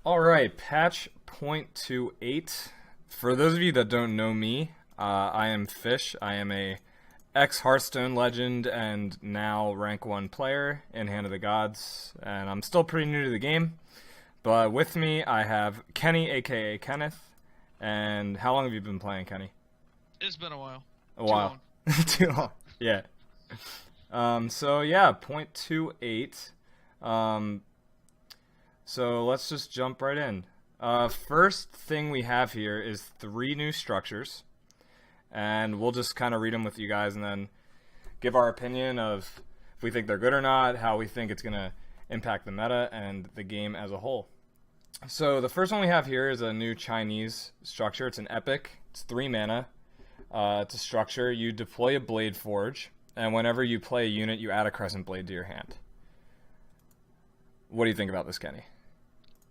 All right, patch 0.28. For those of you that don't know me, I am Fish. I am a ex-Hearthstone legend and now rank 1 player in Hand of the Gods, and I'm still pretty new to the game. But with me, I have Kenny, aka Kenneth. And how long have you been playing, Kenny? It's been a while. A Too while. long. Too long. Yeah. So yeah, 0.28. So let's just jump right in. First thing we have here is 3 new structures, and we'll just kind of read them with you guys and then give our opinion of if we think they're good or not, how we think it's going to impact the meta and the game as a whole. So the first one we have here is a new Chinese structure. It's an epic. It's 3 mana. It's a structure. You deploy a Blade Forge, and whenever you play a unit, you add a Crescent Blade to your hand. What do you think about this, Kenny?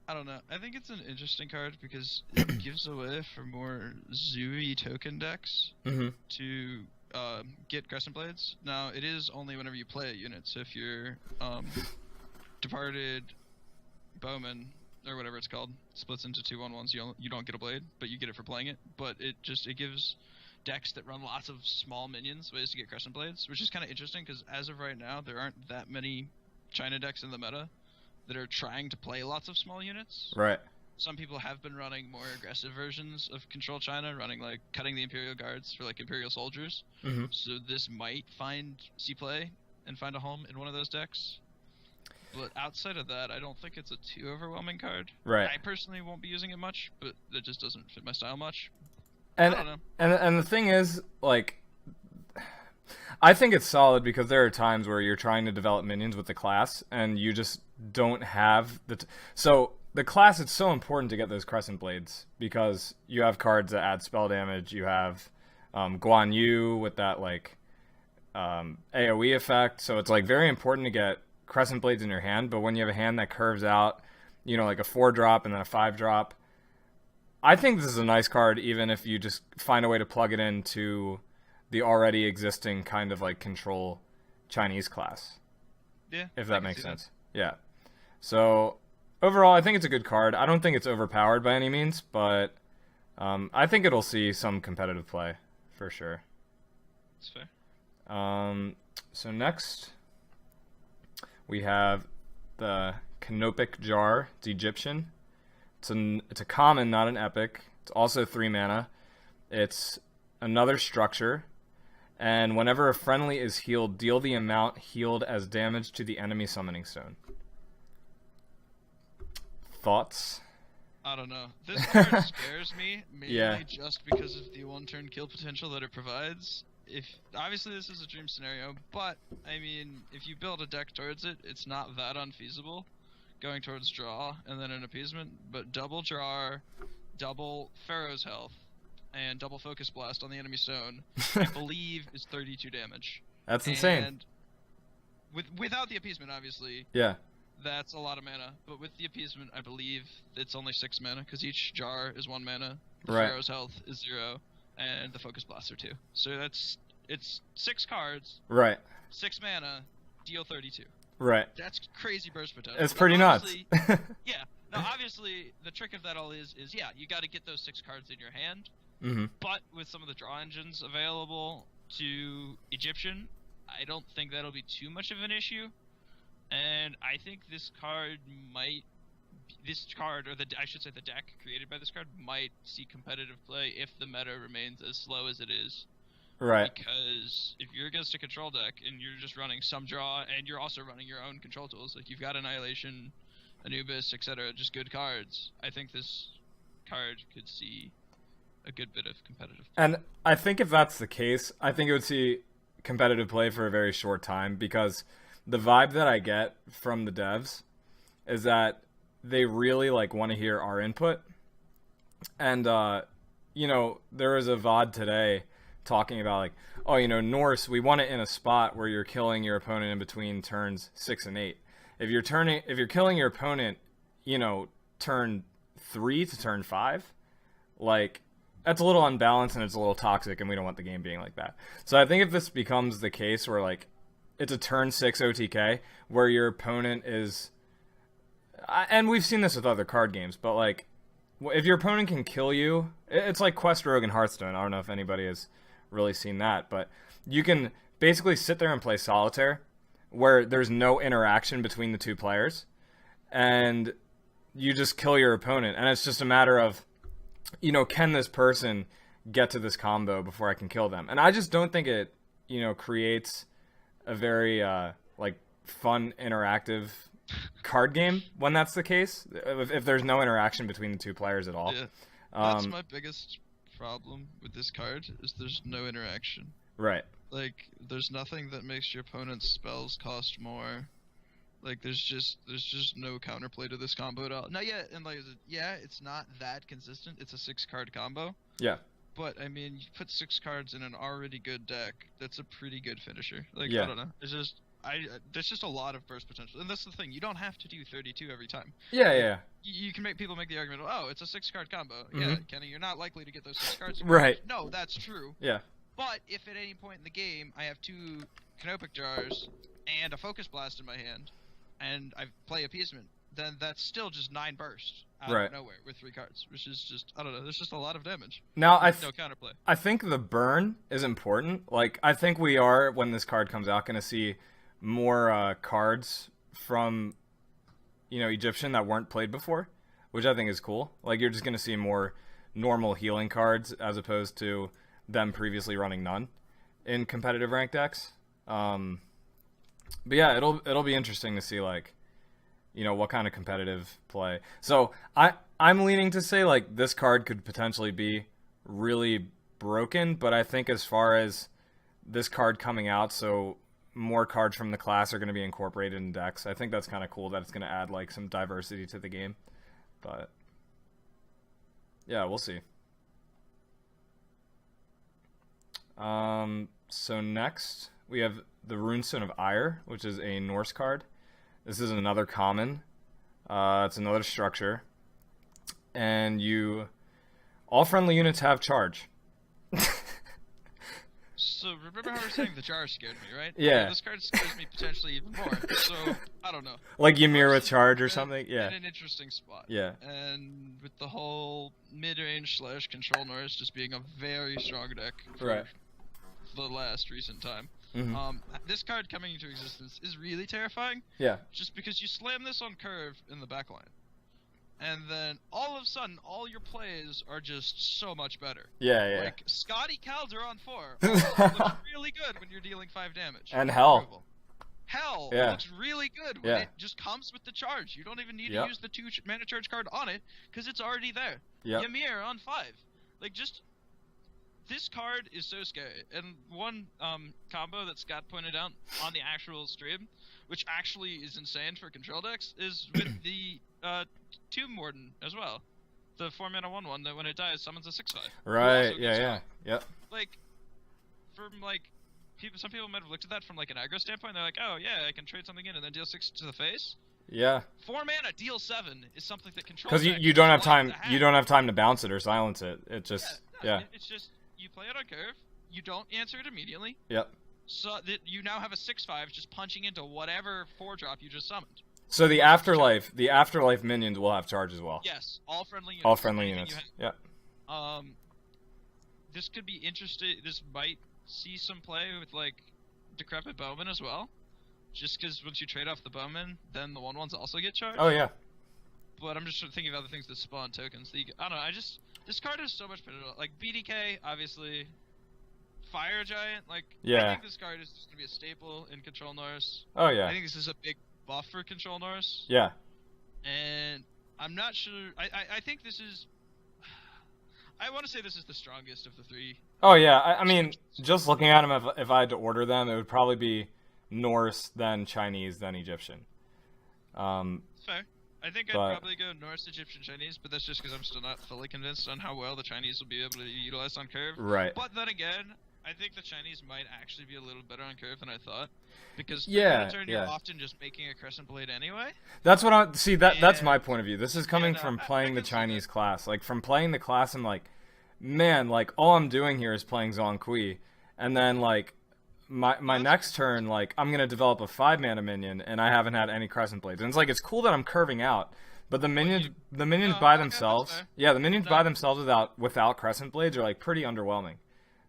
I don't know. I think it's an interesting card because it gives a way for more Zooey token decks to get Crescent Blades. Now, it is only whenever you play a unit, so if you're Departed Bowman, or whatever it's called, splits into 2/1/1s, you don't get a Blade, but you get it for playing it. But it gives decks that run lots of small minions ways to get Crescent Blades, which is kind of interesting because as of right now, there aren't that many China decks in the meta that are trying to play lots of small units. Right. Some people have been running more aggressive versions of Control China, running like cutting the Imperial Guards for like Imperial Soldiers. So this might see play and find a home in one of those decks. But outside of that, I don't think it's a too overwhelming card. Right. I personally won't be using it much, but it just doesn't fit my style much. And I don't know. and the thing is, like, I think it's solid because there are times where you're trying to develop minions with the class and you just don't have so the class, it's so important to get those Crescent Blades because you have cards that add spell damage. You have Guan Yu with that like AoE effect, so it's like very important to get Crescent Blades in your hand. But when you have a hand that curves out, you know, like a 4-drop and then a 5-drop, I think this is a nice card even if you just find a way to plug it into the already existing kind of like control Chinese class. Yeah. If that makes sense. Yeah. So overall, I think it's a good card. I don't think it's overpowered by any means, but I think it'll see some competitive play for sure. That's fair. So next we have the Canopic Jar. It's Egyptian. It's a common, not an epic. It's also 3 mana. It's another structure. And whenever a friendly is healed, deal the amount healed as damage to the enemy summoning stone. Thoughts? I don't know. This card scares me, mainly Yeah. just because of the 1-turn kill potential that it provides. Obviously this is a dream scenario, but I mean, if you build a deck towards it, it's not that unfeasible. Going towards draw and then an appeasement, but double jar, double Pharaoh's health, and double focus blast on the enemy stone, I believe is 32 damage. That's insane. And without the appeasement, obviously. Yeah. That's a lot of mana, but with the appeasement, I believe it's only 6 mana, because each jar is 1 mana, the Right. Pharaoh's health is 0, and the focus blasts are 2. So it's 6 cards, Right. 6 mana, deal 32. Right. That's crazy burst potential. It's pretty nuts. Yeah. Now, obviously, the trick of that all is yeah, you got to get those 6 cards in your hand, but with some of the draw engines available to Egyptian, I don't think that'll be too much of an issue. And I think this card, or I should say the deck created by this card, might see competitive play if the meta remains as slow as it is. Right. Because if you're against a control deck and you're just running some draw, and you're also running your own control tools, like you've got Annihilation, Anubis, etc., just good cards, I think this card could see a good bit of competitive play. And I think if that's the case, I think it would see competitive play for a very short time because the vibe that I get from the devs is that they really like want to hear our input. And you know, there was a VOD today talking about like, oh, you know, Norse, we want it in a spot where you're killing your opponent in between turns 6 and 8. If you're killing your opponent, you know, turn 3 to turn 5, like that's a little unbalanced and it's a little toxic, and we don't want the game being like that. So I think if this becomes the case where like it's a turn 6 OTK where your opponent is And we've seen this with other card games, but like, if your opponent can kill you, it's like Quest Rogue and Hearthstone. I don't know if anybody has really seen that, but you can basically sit there and play solitaire, where there's no interaction between the two players, and you just kill your opponent, and it's just a matter of, can this person get to this combo before I can kill them? And I just don't think it, creates a very like fun interactive card game when that's the case. If there's no interaction between the two players at all. Yeah, that's my biggest problem with this card is there's no interaction. Right. Like, there's nothing that makes your opponent's spells cost more. Like, there's just no counterplay to this combo at all. Not yet, and like, yeah, it's not that consistent. It's a 6-card combo. Yeah. But I mean, you put 6 cards in an already good deck. That's a pretty good finisher. Like, Yeah. I don't know. It's just there's just a lot of burst potential, and that's the thing. You don't have to do 32 every time. Yeah. You can make people make the argument, oh, it's a 6-card combo. Yeah, Kenny, you're not likely to get those 6 cards. Right. No, that's true. Yeah. But if at any point in the game I have 2 Canopic Jars and a Focus Blast in my hand, and I play Appeasement, then that's still just 9 bursts out Right. of nowhere with 3 cards, which is just, I don't know, there's just a lot of damage. Now, No counterplay. I think the burn is important. Like, I think we are, when this card comes out, going to see more cards from, Egyptian that weren't played before, which I think is cool. Like, you're just going to see more normal healing cards as opposed to them previously running none in competitive ranked decks. But yeah, it'll be interesting to see, like, what kind of competitive play. So I'm leaning to say, like, this card could potentially be really broken, but I think as far as this card coming out, so more cards from the class are going to be incorporated in decks, I think that's kind of cool that it's going to add, like, some diversity to the game. But yeah, we'll see. So next we have the Runestone of Ire, which is a Norse card. This is another common. It's another structure, and all friendly units have charge. So remember how we were saying the jar scared me, right? Yeah. This card scares me potentially even more. So I don't know. Like Ymir with charge or something. Yeah. In an interesting spot. Yeah. And with the whole mid-range / control Norse just being a very strong deck for Right. the last recent time. Mm-hmm. This card coming into existence is really terrifying. Yeah. Just because you slam this on curve in the backline, and then all of a sudden, all your plays are just so much better. Yeah. Like, Scotty Calder on 4 looks really good when you're dealing 5 damage. And Hell. Hell Yeah. looks really good when it just comes with the charge. You don't even need to use the 2 mana charge card on it, because it's already there. Yep. Ymir on 5. Like, just... This card is so scary, and one combo that Scott pointed out on the actual stream, which actually is insane for control decks, is with the Tomb Warden as well. The 4-mana 1/1 that when it dies summons a 6/5. Right. Yeah. Yep. Like, from like, some people might have looked at that from like an aggro standpoint. They're like, oh yeah, I can trade something in and then deal 6 to the face. Yeah. 4 mana deal 7 is something that control. Because you don't have time. You don't have time to bounce it or silence it. It just It's just. You play it on curve, you don't answer it immediately. Yep. So that you now have a 6/5 just punching into whatever 4-drop you just summoned. So the afterlife minions will have charge as well. Yes, all friendly units. All friendly units. Yep. This could be interesting. This might see some play with like Decrepit Bowman as well. Just because once you trade off the Bowman, then the 1/1s also get charged. Oh yeah. But I'm just thinking of other things that spawn tokens. I don't know. This card has so much potential. Like BDK, obviously. Fire Giant, like, I think this card is just going to be a staple in Control Norse. Oh yeah. I think this is a big buff for Control Norse. Yeah. And I'm not sure. I think this is. I want to say this is the strongest of the 3. Oh yeah. I mean, just looking at them, if I had to order them, it would probably be Norse, then Chinese, then Egyptian. Fair. I think I'd probably go Norse, Egyptian, Chinese, but that's just because I'm still not fully convinced on how well the Chinese will be able to utilize on curve. Right. But then again, I think the Chinese might actually be a little better on curve than I thought. Because you're often just making a Crescent Blade anyway. That's what I see. That's my point of view. This is coming from playing the Chinese class. Like, from playing the class, I'm like, man, like, all I'm doing here is playing Zhong Kui. And then, like, my next turn, like, I'm gonna develop a 5-mana minion, and I haven't had any Crescent Blades. And it's like, it's cool that I'm curving out, but the minions by themselves, the minions by themselves without Crescent Blades are like pretty underwhelming.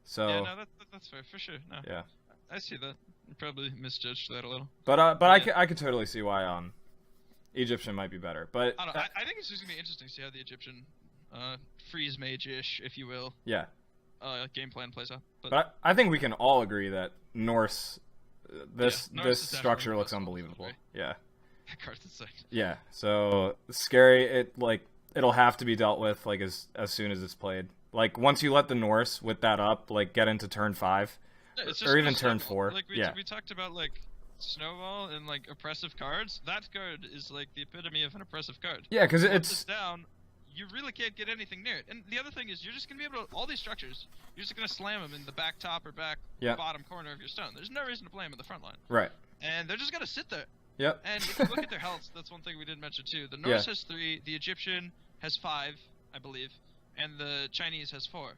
So yeah, no, that's fair for sure. No. Yeah, I see that. You probably misjudged that a little. But I could totally see why Egyptian might be better. But I don't know. I think it's just gonna be interesting to see how the Egyptian freeze mage-ish, if you will. Yeah. Game plan plays out. But I think we can all agree that Norse, this Norse structure looks unbelievable. Yeah. That card's insane. Yeah. So scary. It'll have to be dealt with like as soon as it's played. Like once you let the Norse with that up, like get into turn 5, or even turn 4. Like we talked about like Snowball and like oppressive cards. That card is like the epitome of an oppressive card. Yeah, because it's down. You really can't get anything near it. And the other thing is, you're just gonna be able to all these structures. You're just gonna slam them in the back top or back bottom corner of your stone. There's no reason to play them in the front line. Right. And they're just gonna sit there. Yep. And if you look at their health, that's one thing we didn't mention too. The Norse has 3, the Egyptian has 5, I believe, and the Chinese has 4.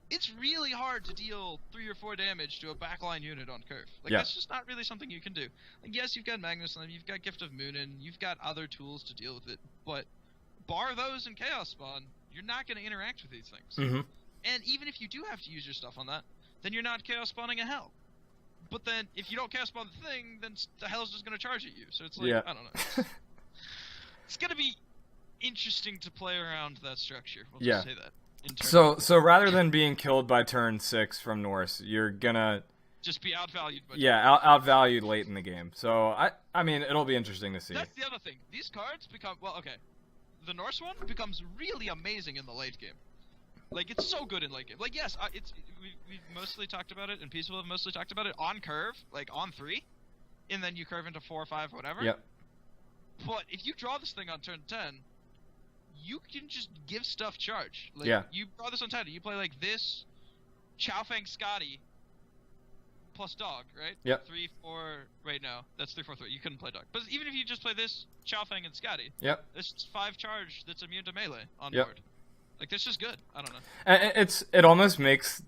It's really hard to deal 3 or 4 damage to a backline unit on curve. Like that's just not really something you can do. Like yes, you've got Magnus Limb, you've got Gift of Moonin, you've got other tools to deal with it, but bar those in Chaos Spawn, you're not going to interact with these things. Mm-hmm. And even if you do have to use your stuff on that, then you're not Chaos Spawning a hell. But then if you don't Chaos Spawn the thing, then the hell's just going to charge at you. So it's like, I don't know. It's going to be interesting to play around that structure. We'll just say that. So rather than being killed by turn 6 from Norse, you're going to just be outvalued. Outvalued late in the game. So I mean, it'll be interesting to see. That's the other thing. These cards become the Norse one becomes really amazing in the late game. Like, it's so good in late game. Like, yes, we've mostly talked about it, and Peaceful have mostly talked about it on curve, like on 3, and then you curve into 4 or 5, whatever. Yep. But if you draw this thing on turn 10, you can just give stuff charge. Like, you draw this on 10, you play like this, Chowfang Scotty, plus dog, right? Yep. 3, 4. Wait, no, that's 3, 4, 3. You couldn't play dog. But even if you just play this, Chowfang and Scotty. Yep. It's just 5 charge that's immune to melee on board. Like that's just good. I don't know. And it almost makes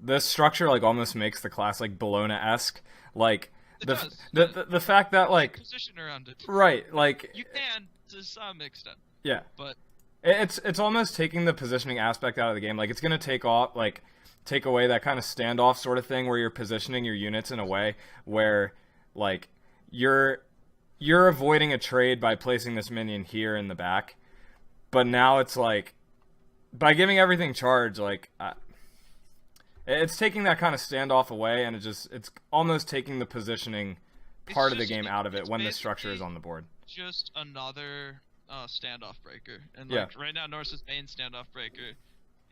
this structure like almost makes the class like Bologna-esque. Like the fact that like position around it. Right. Like you can to some extent. Yeah. But it's almost taking the positioning aspect out of the game. Like it's gonna take away that kind of standoff sort of thing where you're positioning your units in a way where like you're avoiding a trade by placing this minion here in the back, but now it's like by giving everything charge, like it's taking that kind of standoff away, and it's almost taking the positioning part of the game out of it when the structure is on the board. Just another standoff breaker, and like right now Norse's main standoff breaker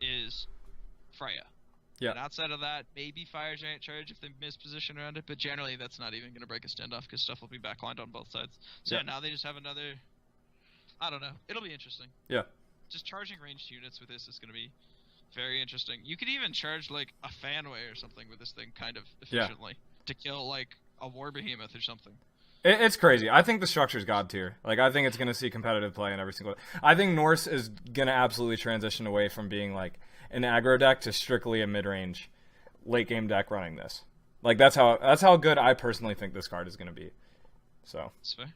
is Freya. Yeah. And outside of that, maybe Fire Giant Charge if they misposition around it, but generally that's not even going to break a standoff because stuff will be backlined on both sides. So now they just have another. I don't know. It'll be interesting. Yeah. Just charging ranged units with this is going to be very interesting. You could even charge like a Fanway or something with this thing kind of efficiently to kill like a War Behemoth or something. It's crazy. I think the structure's god tier. Like I think it's going to see competitive play in every single. I think Norse is going to absolutely transition away from being like an aggro deck to strictly a mid-range late game deck running this. Like that's how good I personally think this card is going to be. So. That's fair.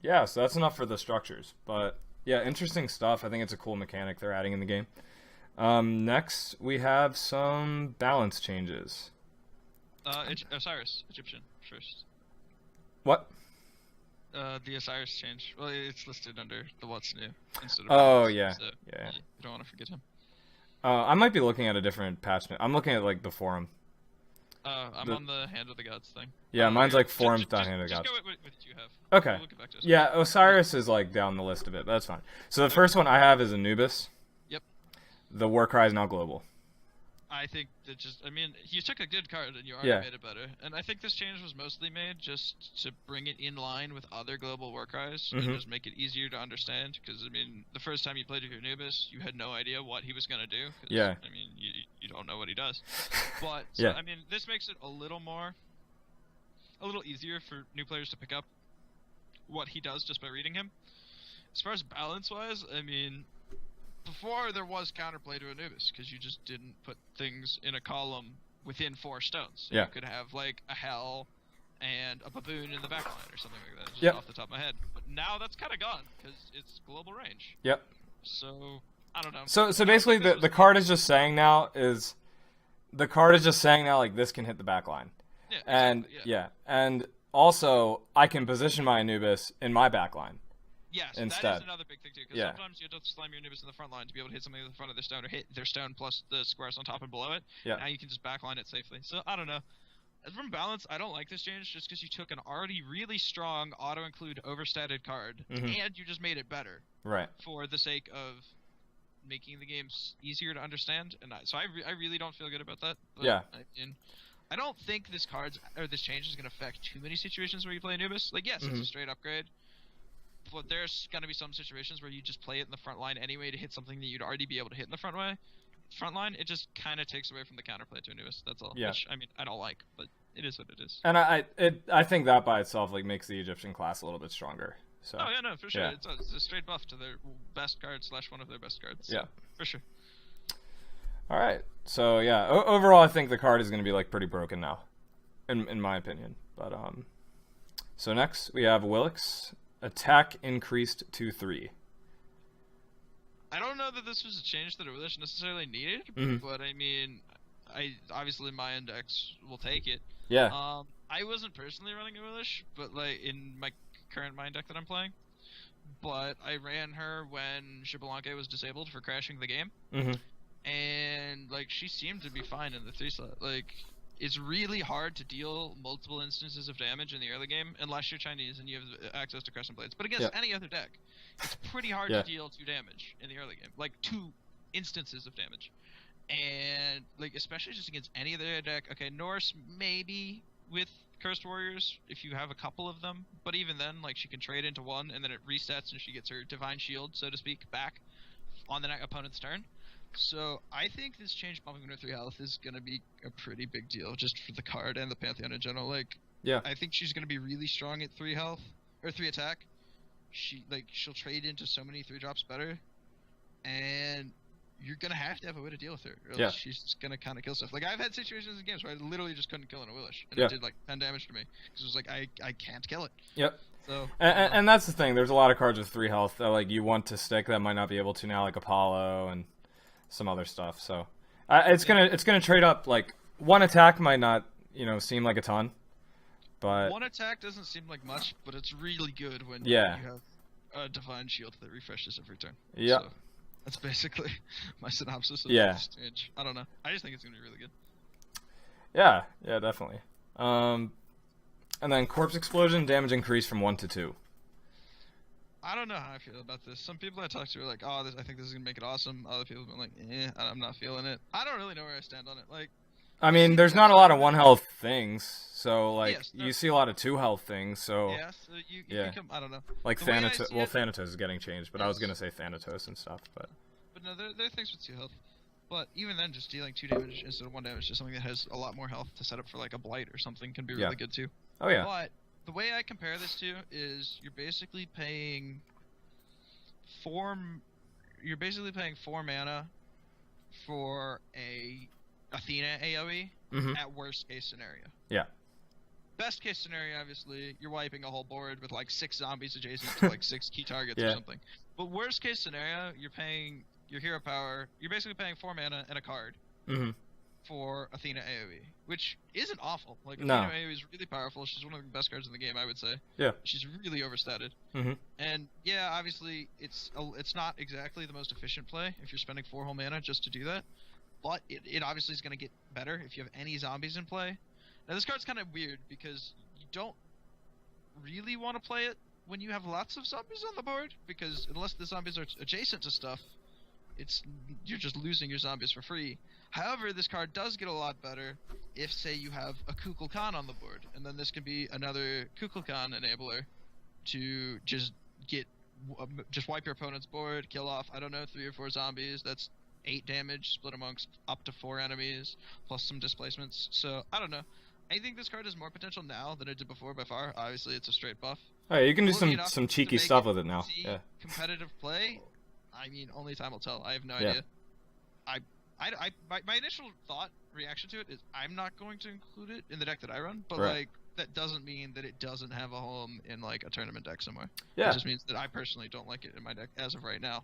Yeah, so that's enough for the structures, but yeah, interesting stuff. I think it's a cool mechanic they're adding in the game. Next, we have some balance changes. Osiris, Egyptian, first. What? The Osiris change. Well, it's listed under the what's new instead of. Oh, balance, yeah. so Yeah. You don't want to forget him. I might be looking at a different patch. I'm looking at, like, the forum. I'm on the Hand of the Gods thing. Yeah, mine's like forums.hand of the gods. Just go with what you have. Okay. We'll get back to Osiris. Yeah, Osiris is, like, down the list a bit, but that's fine. So the first one I have is Anubis. Yep. The Warcry is now global. I think that you took a good card and you already made it better. And I think this change was mostly made just to bring it in line with other global Warcries and just make it easier to understand. Because, the first time you played with your Anubis, you had no idea what he was going to do. Yeah. You don't know what he does. But, this makes it a little easier for new players to pick up what he does just by reading him. As far as balance-wise, before there was counterplay to Anubis, because you just didn't put things in a column within 4 stones. So Yeah. you could have like a hell and a baboon in the backline or something like that, just Yep. off the top of my head. But now that's kind of gone because it's global range. Yep. So I don't know. So basically, the card is just saying now like this can hit the back line, Yeah, and exactly, and also I can position my Anubis in my back line. Yes, instead. that is another big thing too. Because Yeah. sometimes you have to slam your Anubis in the front line to be able to hit something in the front of their stone, or hit their stone plus the squares on top and below it. Yeah. Now you can just backline it safely. So I don't know. From balance, I don't like this change just because you took an already really strong auto-include overstated card and you just made it better. Right. For the sake of making the games easier to understand, and so I really don't feel good about that. But, Yeah. I don't think this change is going to affect too many situations where you play Anubis. Like, yes, it's a straight upgrade, but there's going to be some situations where you just play it in the front line anyway to hit something that you'd already be able to hit in the front line. It just kind of takes away from the counterplay to Anubis. That's all. Yeah. Which, I mean, I don't like, but it is what it is. And I think that by itself like makes the Egyptian class a little bit stronger. So. Oh yeah, no, for sure. Yeah. It's a straight buff to their best card / one of their best cards. So, Yeah. for sure. All right. So yeah, overall I think the card is going to be like pretty broken now, in my opinion. But so next we have Willix, attack increased to 3. I don't know that this was a change that Osiris necessarily needed, but I mean, obviously my index will take it. Yeah. I wasn't personally running Osiris, but like in my current mind deck that I'm playing, but I ran her when Xbalanque was disabled for crashing the game, and like she seemed to be fine in the 3 slot. Like, it's really hard to deal multiple instances of damage in the early game unless you're Chinese and you have access to Crescent Blades. But against any other deck, it's pretty hard to deal 2 damage in the early game, like 2 instances of damage, and like especially just against any other deck. Okay, Norse maybe with Cursed Warriors if you have a couple of them, but even then, like, she can trade into 1 and then it resets and she gets her Divine Shield, so to speak, back on the opponent's turn. So I think this change bumping her 3 health is going to be a pretty big deal just for the card and the Pantheon in general. Like, I think she's going to be really strong at 3 health or 3 attack. She'll trade into so many 3-drops better, and you're gonna have to have a way to deal with her, or else she's just gonna kind of kill stuff. Like, I've had situations in games where I literally just couldn't kill an Awilish, and it did like 10 damage to me because it was like I can't kill it. Yep. So and that's the thing. There's a lot of cards with 3 health that like you want to stick that might not be able to now, like Apollo and some other stuff. So it's gonna trade up. Like 1 attack might not seem like a ton, but 1 attack doesn't seem like much, but it's really good when you have a Divine Shield that refreshes every turn. Yeah. So that's basically my synopsis of this change. I don't know. I just think it's gonna be really good. Yeah, definitely. And then Corpse Explosion, damage increase from 1 to 2. I don't know how I feel about this. Some people I talk to are like, "Oh, I think this is gonna make it awesome." Other people have been like, I'm not feeling it." I don't really know where I stand on it. Like, I mean, there's not a lot of 1 health things, so like you see a lot of 2 health things. So so you become, I don't know. Like Thanatos. Well, Thanatos is getting changed, but I was gonna say Thanatos and stuff, but no, there are things with 2 health. But even then, just dealing 2 damage instead of 1 damage to something that has a lot more health to set up for like a blight or something can be really good too. Oh yeah. But the way I compare this to is you're basically paying 4 mana for a Athena AoE at worst case scenario. Yeah. Best case scenario, obviously, you're wiping a whole board with like 6 zombies adjacent to like 6 key targets or something. But worst case scenario, you're paying your hero power. You're basically paying 4 mana and a card for Athena AoE, which isn't awful. Like, Athena AoE is really powerful. She's one of the best cards in the game, I would say. Yeah. She's really overstated. And yeah, obviously, it's not exactly the most efficient play if you're spending 4 whole mana just to do that. But it obviously is going to get better if you have any zombies in play. Now, this card's kind of weird because you don't really want to play it when you have lots of zombies on the board, because unless the zombies are adjacent to stuff, you're just losing your zombies for free. However, this card does get a lot better if, say, you have a Kukulkan on the board, and then this can be another Kukulkan enabler to just wipe your opponent's board, kill off, I don't know, 3 or 4 zombies. That's 8 damage split amongst up to 4 enemies, plus some displacements. So, I don't know. I think this card has more potential now than it did before by far. Obviously, it's a straight buff. Oh, yeah, you can do some cheeky stuff with it now. Yeah. Competitive play, I mean, only time will tell. I have no idea. My initial reaction to it is I'm not going to include it in the deck that I run, but Right. like that doesn't mean that it doesn't have a home in like a tournament deck somewhere. Yeah. It just means that I personally don't like it in my deck as of right now,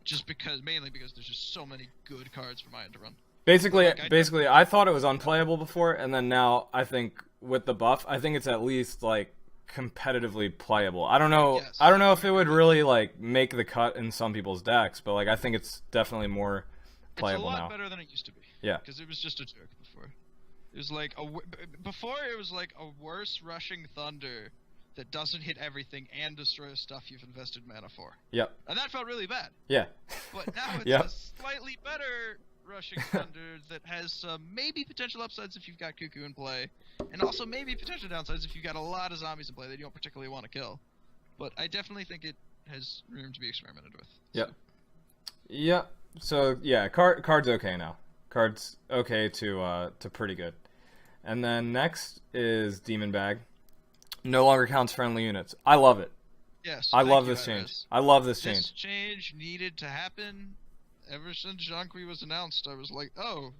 just mainly because there's just so many good cards for my end to run. Basically, Like, I thought it was unplayable before, and then now I think with the buff, I think it's at least like competitively playable. I don't know. Yes. I don't know if it would really like make the cut in some people's decks, but like I think it's definitely more playable it's a lot now. better than it used to be. Yeah. Because it was just a joke before. It was like before it was like a worse rushing thunder that doesn't hit everything and destroys stuff you've invested mana for. Yep. And that felt really bad. Yeah. But now it's Yep. a slightly better rushing thunder that has some maybe potential upsides if you've got Cuckoo in play, and also maybe potential downsides if you've got a lot of zombies in play that you don't particularly want to kill. But I definitely think it has room to be experimented with. Yep. Yep. So yeah, card's okay now. Card's okay to pretty good. And then next is Demon Bag. No longer counts friendly units. I love it. Yes. I thank love you, this change. Hi-Rez. I love this This change. change needed to happen. Ever since Jean-Qui was announced, I was like, oh,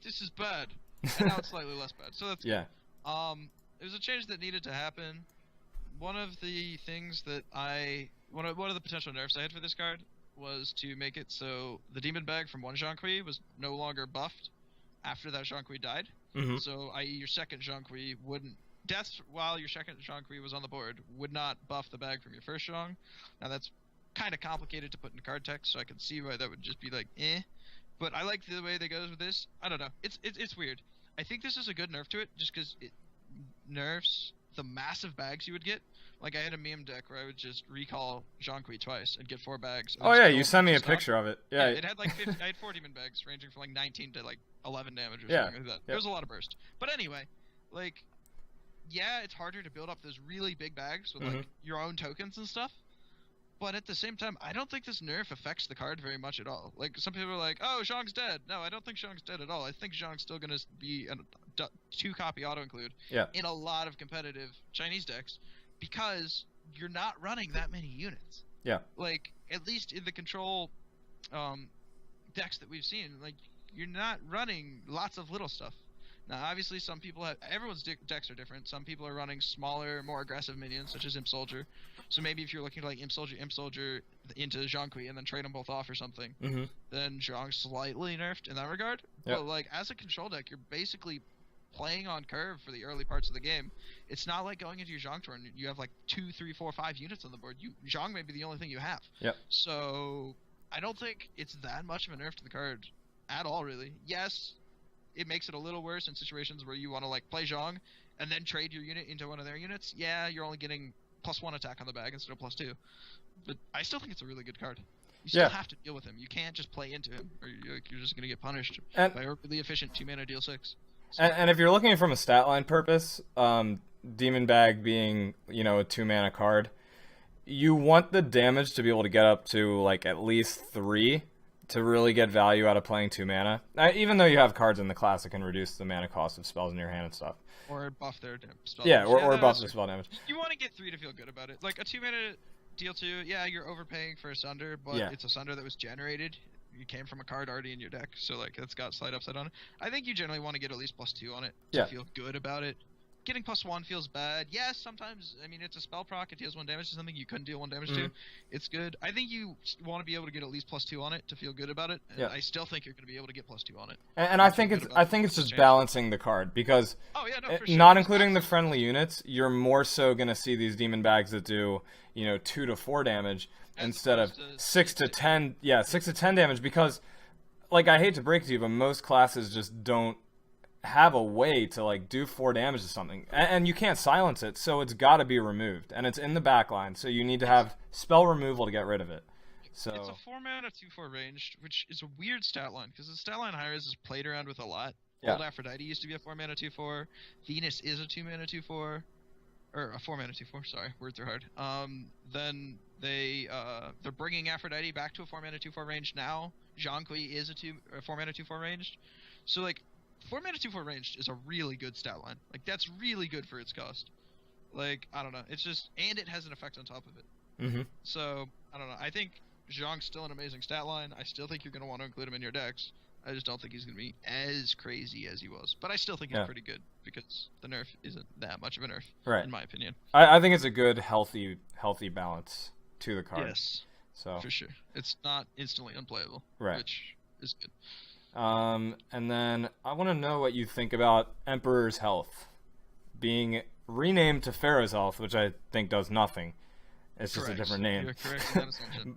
this is bad. And now it's slightly less bad. So that's Yeah. it was a change that needed to happen. One of the things that one of the potential nerfs I had for this card was to make it so the Demon Bag from one Jean-Qui was no longer buffed after that Jean-Qui died. Mhm. So, i.e. your second Jean-Qui wouldn't... Deaths while your second Jean-Qui was on the board would not buff the bag from your first Jean. Now that's kind of complicated to put into card text, so I can see why that would just be like, eh. But I like the way that goes with this. I don't know. It's weird. I think this is a good nerf to it, just because it nerfs the massive bags you would get. Like, I had a meme deck where I would just recall Jean-Qui twice and get 4 bags. Oh yeah, you sent me a picture of it. Yeah. It had like 50, I had 4 demon bags ranging from like 19 to like 11 damage or Yeah. something like that. Yep. There was a lot of burst. But anyway, like, yeah, it's harder to build up those really big bags with like your own tokens and stuff. But at the same time, I don't think this nerf affects the card very much at all. Like, some people are like, oh, Zhang's dead. No, I don't think Zhang's dead at all. I think Zhang's still going to be a 2-copy auto-include in a lot of competitive Chinese decks because you're not running that many units. Yeah. Like, at least in the control decks that we've seen, like, you're not running lots of little stuff. Now, obviously, some people have... Everyone's decks are different. Some people are running smaller, more aggressive minions, such as Imp Soldier. So maybe if you're looking to, like, Imp Soldier into Zhang-Kui and then trade them both off or something, then Zhang's slightly nerfed in that regard. Yep. But, like, as a control deck, you're basically playing on curve for the early parts of the game. It's not like going into your Zhang turn, you have, like, 2, 3, 4, 5 units on the board. Zhang may be the only thing you have. Yep. So, I don't think it's that much of a nerf to the card at all, really. Yes, it makes it a little worse in situations where you want to like play Zhang and then trade your unit into one of their units. Yeah, you're only getting +1 attack on the bag instead of +2. But I still think it's a really good card. You still have to deal with him. You can't just play into him, or you're just going to get punished by a really efficient 2-mana deal 6. So. And if you're looking from a stat line purpose, Demon Bag being, you know, a 2-mana card, you want the damage to be able to get up to like at least 3 to really get value out of playing 2 mana. Even though you have cards in the class that can reduce the mana cost of spells in your hand and stuff. Or buff their spell Yeah, damage. or buff the spell damage. You want to get 3 to feel good about it. Like a 2-mana deal 2, yeah, you're overpaying for a Sunder, but it's a Sunder that was generated. You came from a card already in your deck, so like it's got slight upside on it. I think you generally want to get at least +2 on it to feel good about it. Getting +1 feels bad. Yes, sometimes, I mean, it's a spell proc, it deals 1 damage to something you couldn't deal 1 damage to. It's good. I think you want to be able to get at least +2 on it to feel good about it. And I still think you're going to be able to get +2 on it. And I think it's just balancing the card because for sure. not including the friendly units, you're more so going to see these demon bags that do, you know, 2 to 4 damage instead of 6 to 10. Yeah, 6 to 10 damage because, like, I hate to break it to you, but most classes just don't have a way to like do 4 damage to something, and you can't silence it, so it's got to be removed, and it's in the back line, so you need to have spell removal to get rid of it. So it's a 4-mana 2/4 ranged, which is a weird stat line because the stat line Hi-Rez is played around with a lot. Old Aphrodite used to be a 4-mana 2/4. Venus is a 2-mana 2/4, or a 4-mana 2/4. Sorry, words are hard. Then they're bringing Aphrodite back to a 4-mana 2/4 range now. Zhang-Kui is a 4-mana 2/4 ranged, so like. 4-mana 2/4 ranged is a really good stat line. Like, that's really good for its cost. Like, I don't know. It's just... And it has an effect on top of it. So, I don't know. I think Zhang's still an amazing stat line. I still think you're going to want to include him in your decks. I just don't think he's going to be as crazy as he was. But I still think he's pretty good because the nerf isn't that much of a nerf, in my opinion. I think it's a good, healthy balance to the card. Yes, so for sure. It's not instantly unplayable, which is good. And then I want to know what you think about Emperor's Health being renamed to Pharaoh's Health, which I think does nothing. It's just a different name. You're correct in that assumption.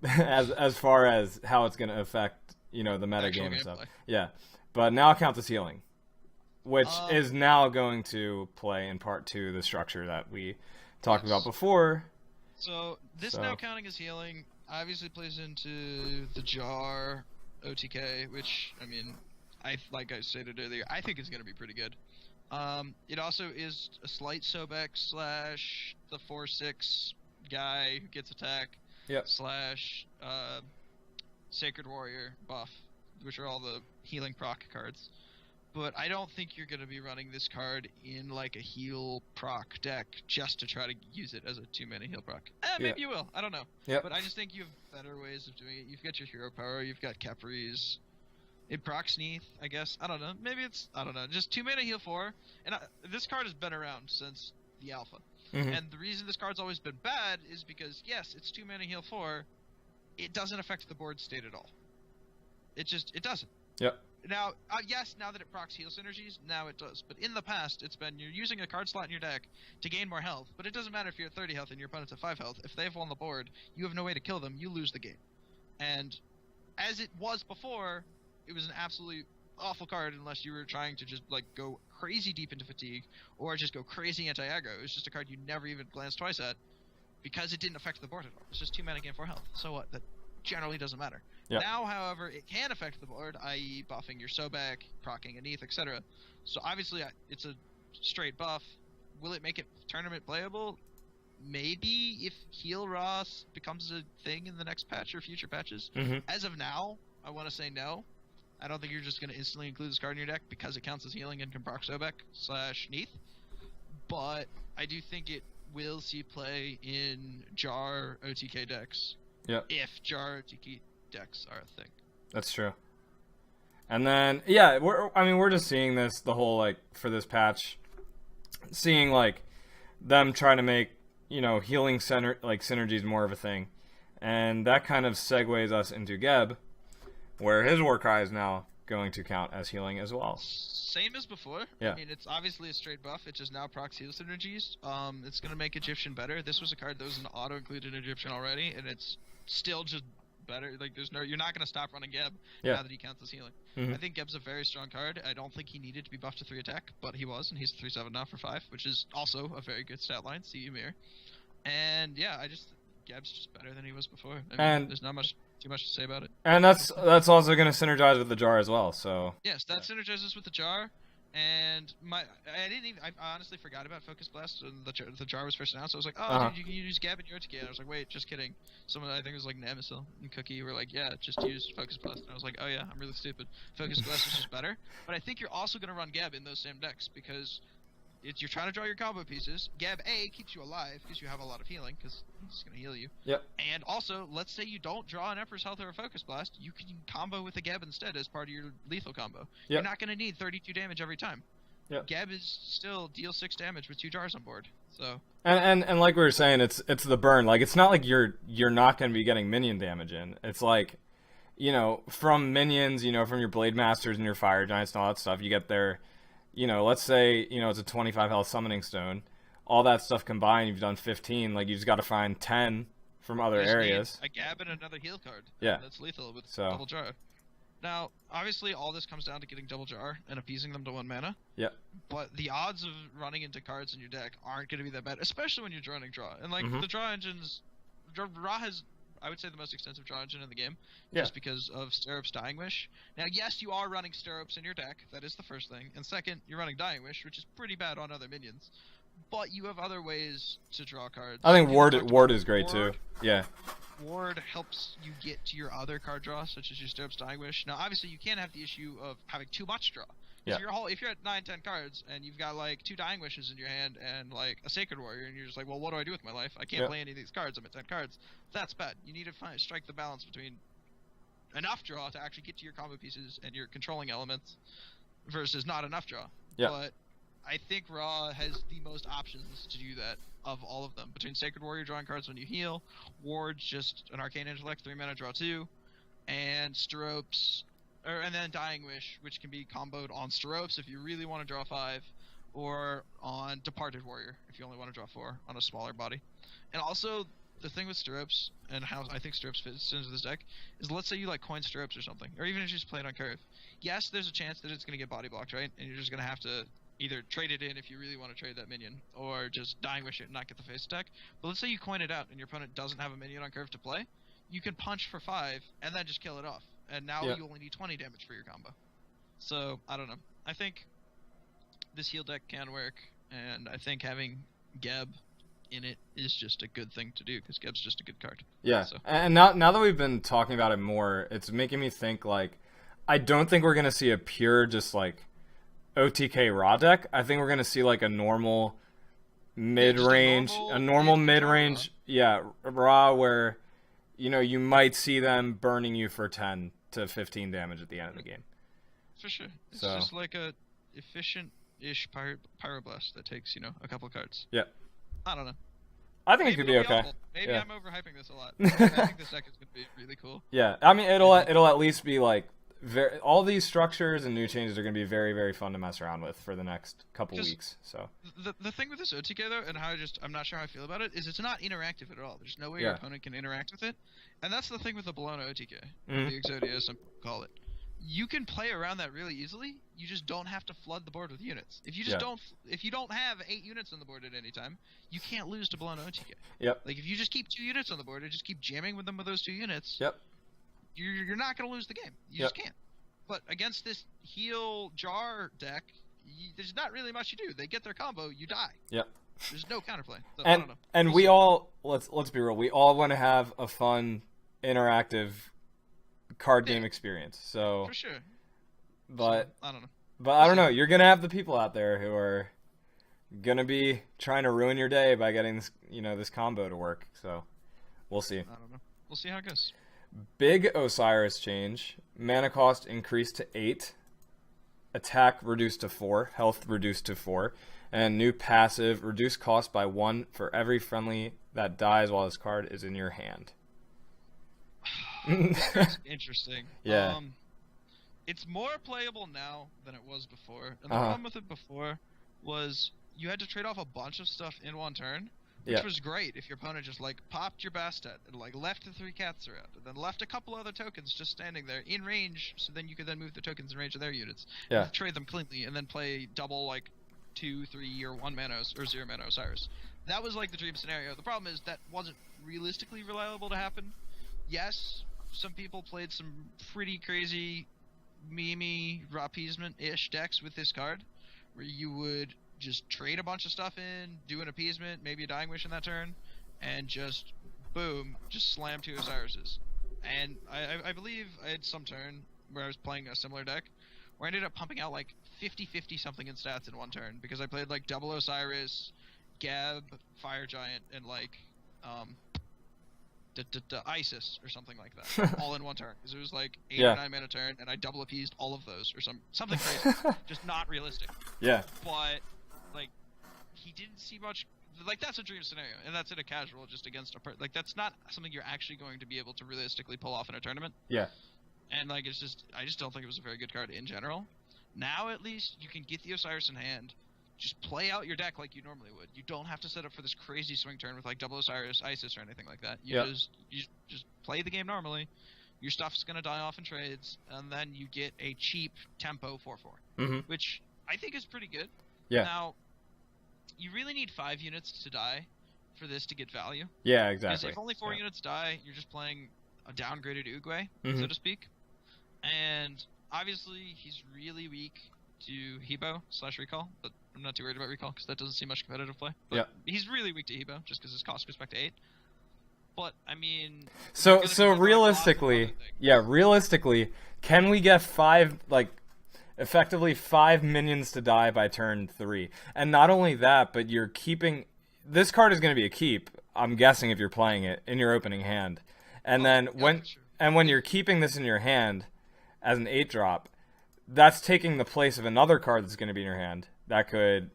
as far as how it's going to affect, the meta game and stuff. Yeah. But now it counts as healing, which is now going to play in part 2 the structure that we talked about before. So this now counting as healing obviously plays into the jar OTK, which, I mean, like I stated earlier, I think is going to be pretty good. It also is a slight Sobek slash the 4/6 guy who gets attack slash Sacred Warrior buff, which are all the healing proc cards. But I don't think you're going to be running this card in like a heal proc deck just to try to use it as a 2-mana heal proc. Maybe you will. I don't know. But I just think you have better ways of doing it. You've got your hero power. You've got Capri's. It procs Neath, I guess. I don't know. Maybe it's... I don't know. Just 2-mana heal 4. And this card has been around since the alpha. And the reason this card's always been bad is because, yes, it's 2-mana heal 4. It doesn't affect the board state at all. It doesn't. Now, yes, now that it procs heal synergies, now it does. But in the past, it's been you're using a card slot in your deck to gain more health, but it doesn't matter if you're at 30 health and your opponent's at 5 health. If they've won the board, you have no way to kill them, you lose the game. And as it was before, it was an absolutely awful card unless you were trying to just like go crazy deep into fatigue or just go crazy anti-aggro. It was just a card you never even glanced twice at because it didn't affect the board at all. It's just 2-mana gain 4 health. So what? That generally doesn't matter. Now, however, it can affect the board, i.e. buffing your Sobek, proccing a Neath, etc. So obviously, it's a straight buff. Will it make it tournament playable? Maybe if Heal Ross becomes a thing in the next patch or future patches. As of now, I want to say no. I don't think you're just going to instantly include this card in your deck because it counts as healing and can proc Sobek / Neath. But I do think it will see play in Jar OTK decks. If Jar OTK decks are a thing. That's true. And then we're just seeing this the whole like for this patch, seeing like them trying to make healing synergies more of a thing, and that kind of segues us into Geb, where his Warcry is now going to count as healing as well. Same as before. I mean, it's obviously a straight buff. It just now procs heal synergies. It's going to make Egyptian better. This was a card that was an auto-included Egyptian already, and it's still just better. Like, you're not going to stop running Geb now that he counts as healing. I think Geb's a very strong card. I don't think he needed to be buffed to 3 attack, but he was, and he's 3/7 now for 5, which is also a very good stat line. See you, Mirror. And yeah, Geb's just better than he was before. I mean, there's not too much to say about it. And that's also going to synergize with the jar as well. So yes, that synergizes with the jar. And I honestly forgot about Focus Blast and the jar was first announced. I was like, dude, you can use Gab in your OTK. And I was like, wait, just kidding. Someone, I think it was like Namisil and Cookie were like, yeah, just use Focus Blast. And I was like, oh yeah, I'm really stupid. Focus Blast is just better. But I think you're also going to run Gab in those same decks because you're trying to draw your combo pieces. Gab A keeps you alive because you have a lot of healing because he's going to heal you. And also, let's say you don't draw an Emperor's Health or a Focus Blast, you can combo with a Gab instead as part of your lethal combo. You're not going to need 32 damage every time. Gab is still deal 6 damage with 2 jars on board. So and like we were saying, it's the burn. Like it's not like you're not going to be getting minion damage in. It's like from minions, from your Blade Masters and your Fire Giants and all that stuff, you get their let's say, it's a 25 health summoning stone. All that stuff combined, you've done 15. Like, you just got to find 10 from other areas. A Gab and another heal card. That's lethal with double jar. Now, obviously, all this comes down to getting double jar and appeasing them to 1 mana. But the odds of running into cards in your deck aren't going to be that bad, especially when you're running draw. And, like, the draw engines... Draw has... I would say the most extensive draw engine in the game, just because of Stirrups Dying Wish. Now, yes, you are running Stirrups in your deck. That is the first thing. And second, you're running Dying Wish, which is pretty bad on other minions. But you have other ways to draw cards. I think Ward is great too. Yeah. Ward helps you get to your other card draw, such as your Stirrups Dying Wish. Now, obviously, you can't have the issue of having too much draw. If you're at 9-10 cards and you've got like 2 Dying Wishes in your hand and like a Sacred Warrior, and you're just like, well, what do I do with my life? I can't play any of these cards. I'm at 10 cards. That's bad. You need to strike the balance between enough draw to actually get to your combo pieces and your controlling elements versus not enough draw. Yeah. But I think Ra has the most options to do that of all of them. Between Sacred Warrior drawing cards when you heal, Ward's just an Arcane Intellect, 3 mana, draw 2, and Steropes, and then Dying Wish, which can be comboed on Steropes if you really want to draw 5, or on Departed Warrior if you only want to draw 4 on a smaller body. And also, the thing with Steropes, and how I think Steropes fits into this deck, is let's say you like coin Steropes or something, or even if you just play it on curve. Yes, there's a chance that it's going to get body blocked, right? And you're just going to have to either trade it in if you really want to trade that minion, or just Dying Wish it and not get the face attack. But let's say you coin it out and your opponent doesn't have a minion on curve to play, you can punch for 5 and then just kill it off. And now you only need 20 damage for your combo. So, I don't know. I think this heal deck can work, and I think having Geb in it is just a good thing to do, because Geb's just a good card. Yeah, so. And now that we've been talking about it more, it's making me think, like, I don't think we're going to see a pure, just, like, OTK Raw deck. I think we're going to see, like, a normal mid-range, mid-range, Raw where, you know, you might see them burning you for 10 to 15 damage at the end of the game. For sure. It's just like a efficient-ish Pyroblast that takes, you know, a couple cards. Yeah. I don't know. I think it could be okay. Maybe I'm overhyping this a lot. I think this deck is going to be really cool. Yeah, I mean, it'll at least be, like, all these structures and new changes are going to be very, very fun to mess around with for the next couple weeks. So the thing with this OTK though, and how I'm not sure how I feel about it, is it's not interactive at all. There's no way your opponent can interact with it, and that's the thing with the Bologna OTK, the Exodia, as some people call it. You can play around that really easily. You just don't have to flood the board with units. If you just if you don't have 8 units on the board at any time, you can't lose to Bologna OTK. Yep. Like if you just keep 2 units on the board and just keep jamming with them with those 2 units. Yep. You're not going to lose the game. You just can't. But against this heal jar deck, there's not really much you do. They get their combo, you die. Yep. There's no counterplay. So, and I don't know. And we all let's be real. We all want to have a fun, interactive card game experience. So for sure. But I don't know. But I don't know. You're gonna have the people out there who are gonna be trying to ruin your day by getting this, this combo to work. So we'll see. I don't know. We'll see how it goes. Big Osiris change. Mana cost increased to 8. Attack reduced to 4. Health reduced to 4. And new passive, reduce cost by 1 for every friendly that dies while this card is in your hand. That's interesting. Yeah. It's more playable now than it was before. And the problem with it before was you had to trade off a bunch of stuff in one turn. Which was great if your opponent just, popped your Bastet and, left the 3 cats around, and then left a couple other tokens just standing there in range, so then you could then move the tokens in range of their units. Yeah. Trade them cleanly, and then play double, 2, 3, or 1 mana, or 0 mana Osiris. That was, the dream scenario. The problem is that wasn't realistically reliable to happen. Yes, some people played some pretty crazy, meme-y, appeasement-ish decks with this card, where you would just trade a bunch of stuff in, do an appeasement, maybe a Dying Wish in that turn, and just, boom, just slam 2 Osirises. And I believe I had some turn where I was playing a similar deck, where I ended up pumping out 50-50 something in stats in one turn, because I played double Osiris, Gab, Fire Giant, and Isis or something like that, all in one turn. Because it was 8 or 9 mana turn, and I double appeased all of those, or something crazy. Just not realistic. Yeah. But he didn't see much. That's a dream scenario, and that's in a casual, just against a that's not something you're actually going to be able to realistically pull off in a tournament. Yeah. And I just don't think it was a very good card in general. Now at least you can get the Osiris in hand, just play out your deck like you normally would. You don't have to set up for this crazy swing turn with double Osiris, Isis, or anything like that. You just play the game normally. Your stuff's gonna die off in trades, and then you get a cheap tempo 4/4, which I think is pretty good. Yeah. Now, you really need 5 units to die for this to get value. Yeah, exactly. Because if only 4 units die, you're just playing a downgraded Uguay, so to speak. And obviously, he's really weak to Hebo/Recall, but I'm not too worried about Recall because that doesn't seem much competitive play. But he's really weak to Hebo just because his cost goes back to 8. But I mean, so realistically, realistically, can we get 5 effectively 5 minions to die by turn 3? And not only that, but you're keeping this card is going to be a keep. I'm guessing if you're playing it in your opening hand, and then And when you're keeping this in your hand as an 8-drop, that's taking the place of another card that's going to be in your hand that could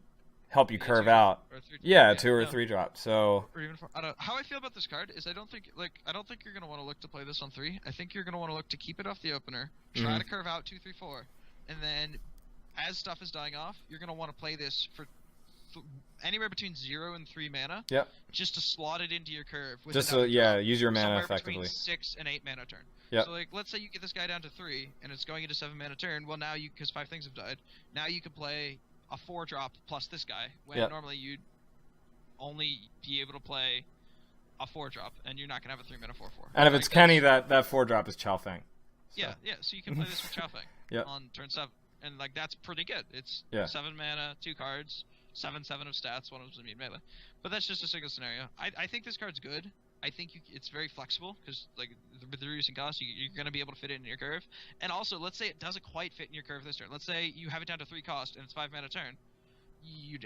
help you curve out. Yeah, 2 or 3 drop. So. Or even 4. I don't know. How I feel about this card is I don't think you're going to want to look to play this on 3. I think you're going to want to look to keep it off the opener, try to curve out 2, 3, 4, and then as stuff is dying off, you're going to want to play this for anywhere between 0 and 3 mana. Yep. Just to slot it into your curve. With just so, use your mana effectively. Between 6 and 8 mana turn. Yep. So like, let's say you get this guy down to 3, and it's going into 7 mana turn. Well, now because 5 things have died, now you could play a 4-drop plus this guy, when normally you'd only be able to play a 4-drop, and you're not gonna have a 3 mana 4/4. And if it's Kenny, that 4-drop is Chow Fang. So. Yeah. So you can play this with Chow Fang on turn 7, and like that's pretty good. It's 7 mana, 2 cards. 7/7 of stats, one of them's immune melee. But that's just a single scenario. I think this card's good. I think it's very flexible, because like with the reducing cost, you're going to be able to fit it in your curve. And also, let's say it doesn't quite fit in your curve this turn. Let's say you have it down to 3 cost, and it's 5 mana turn. You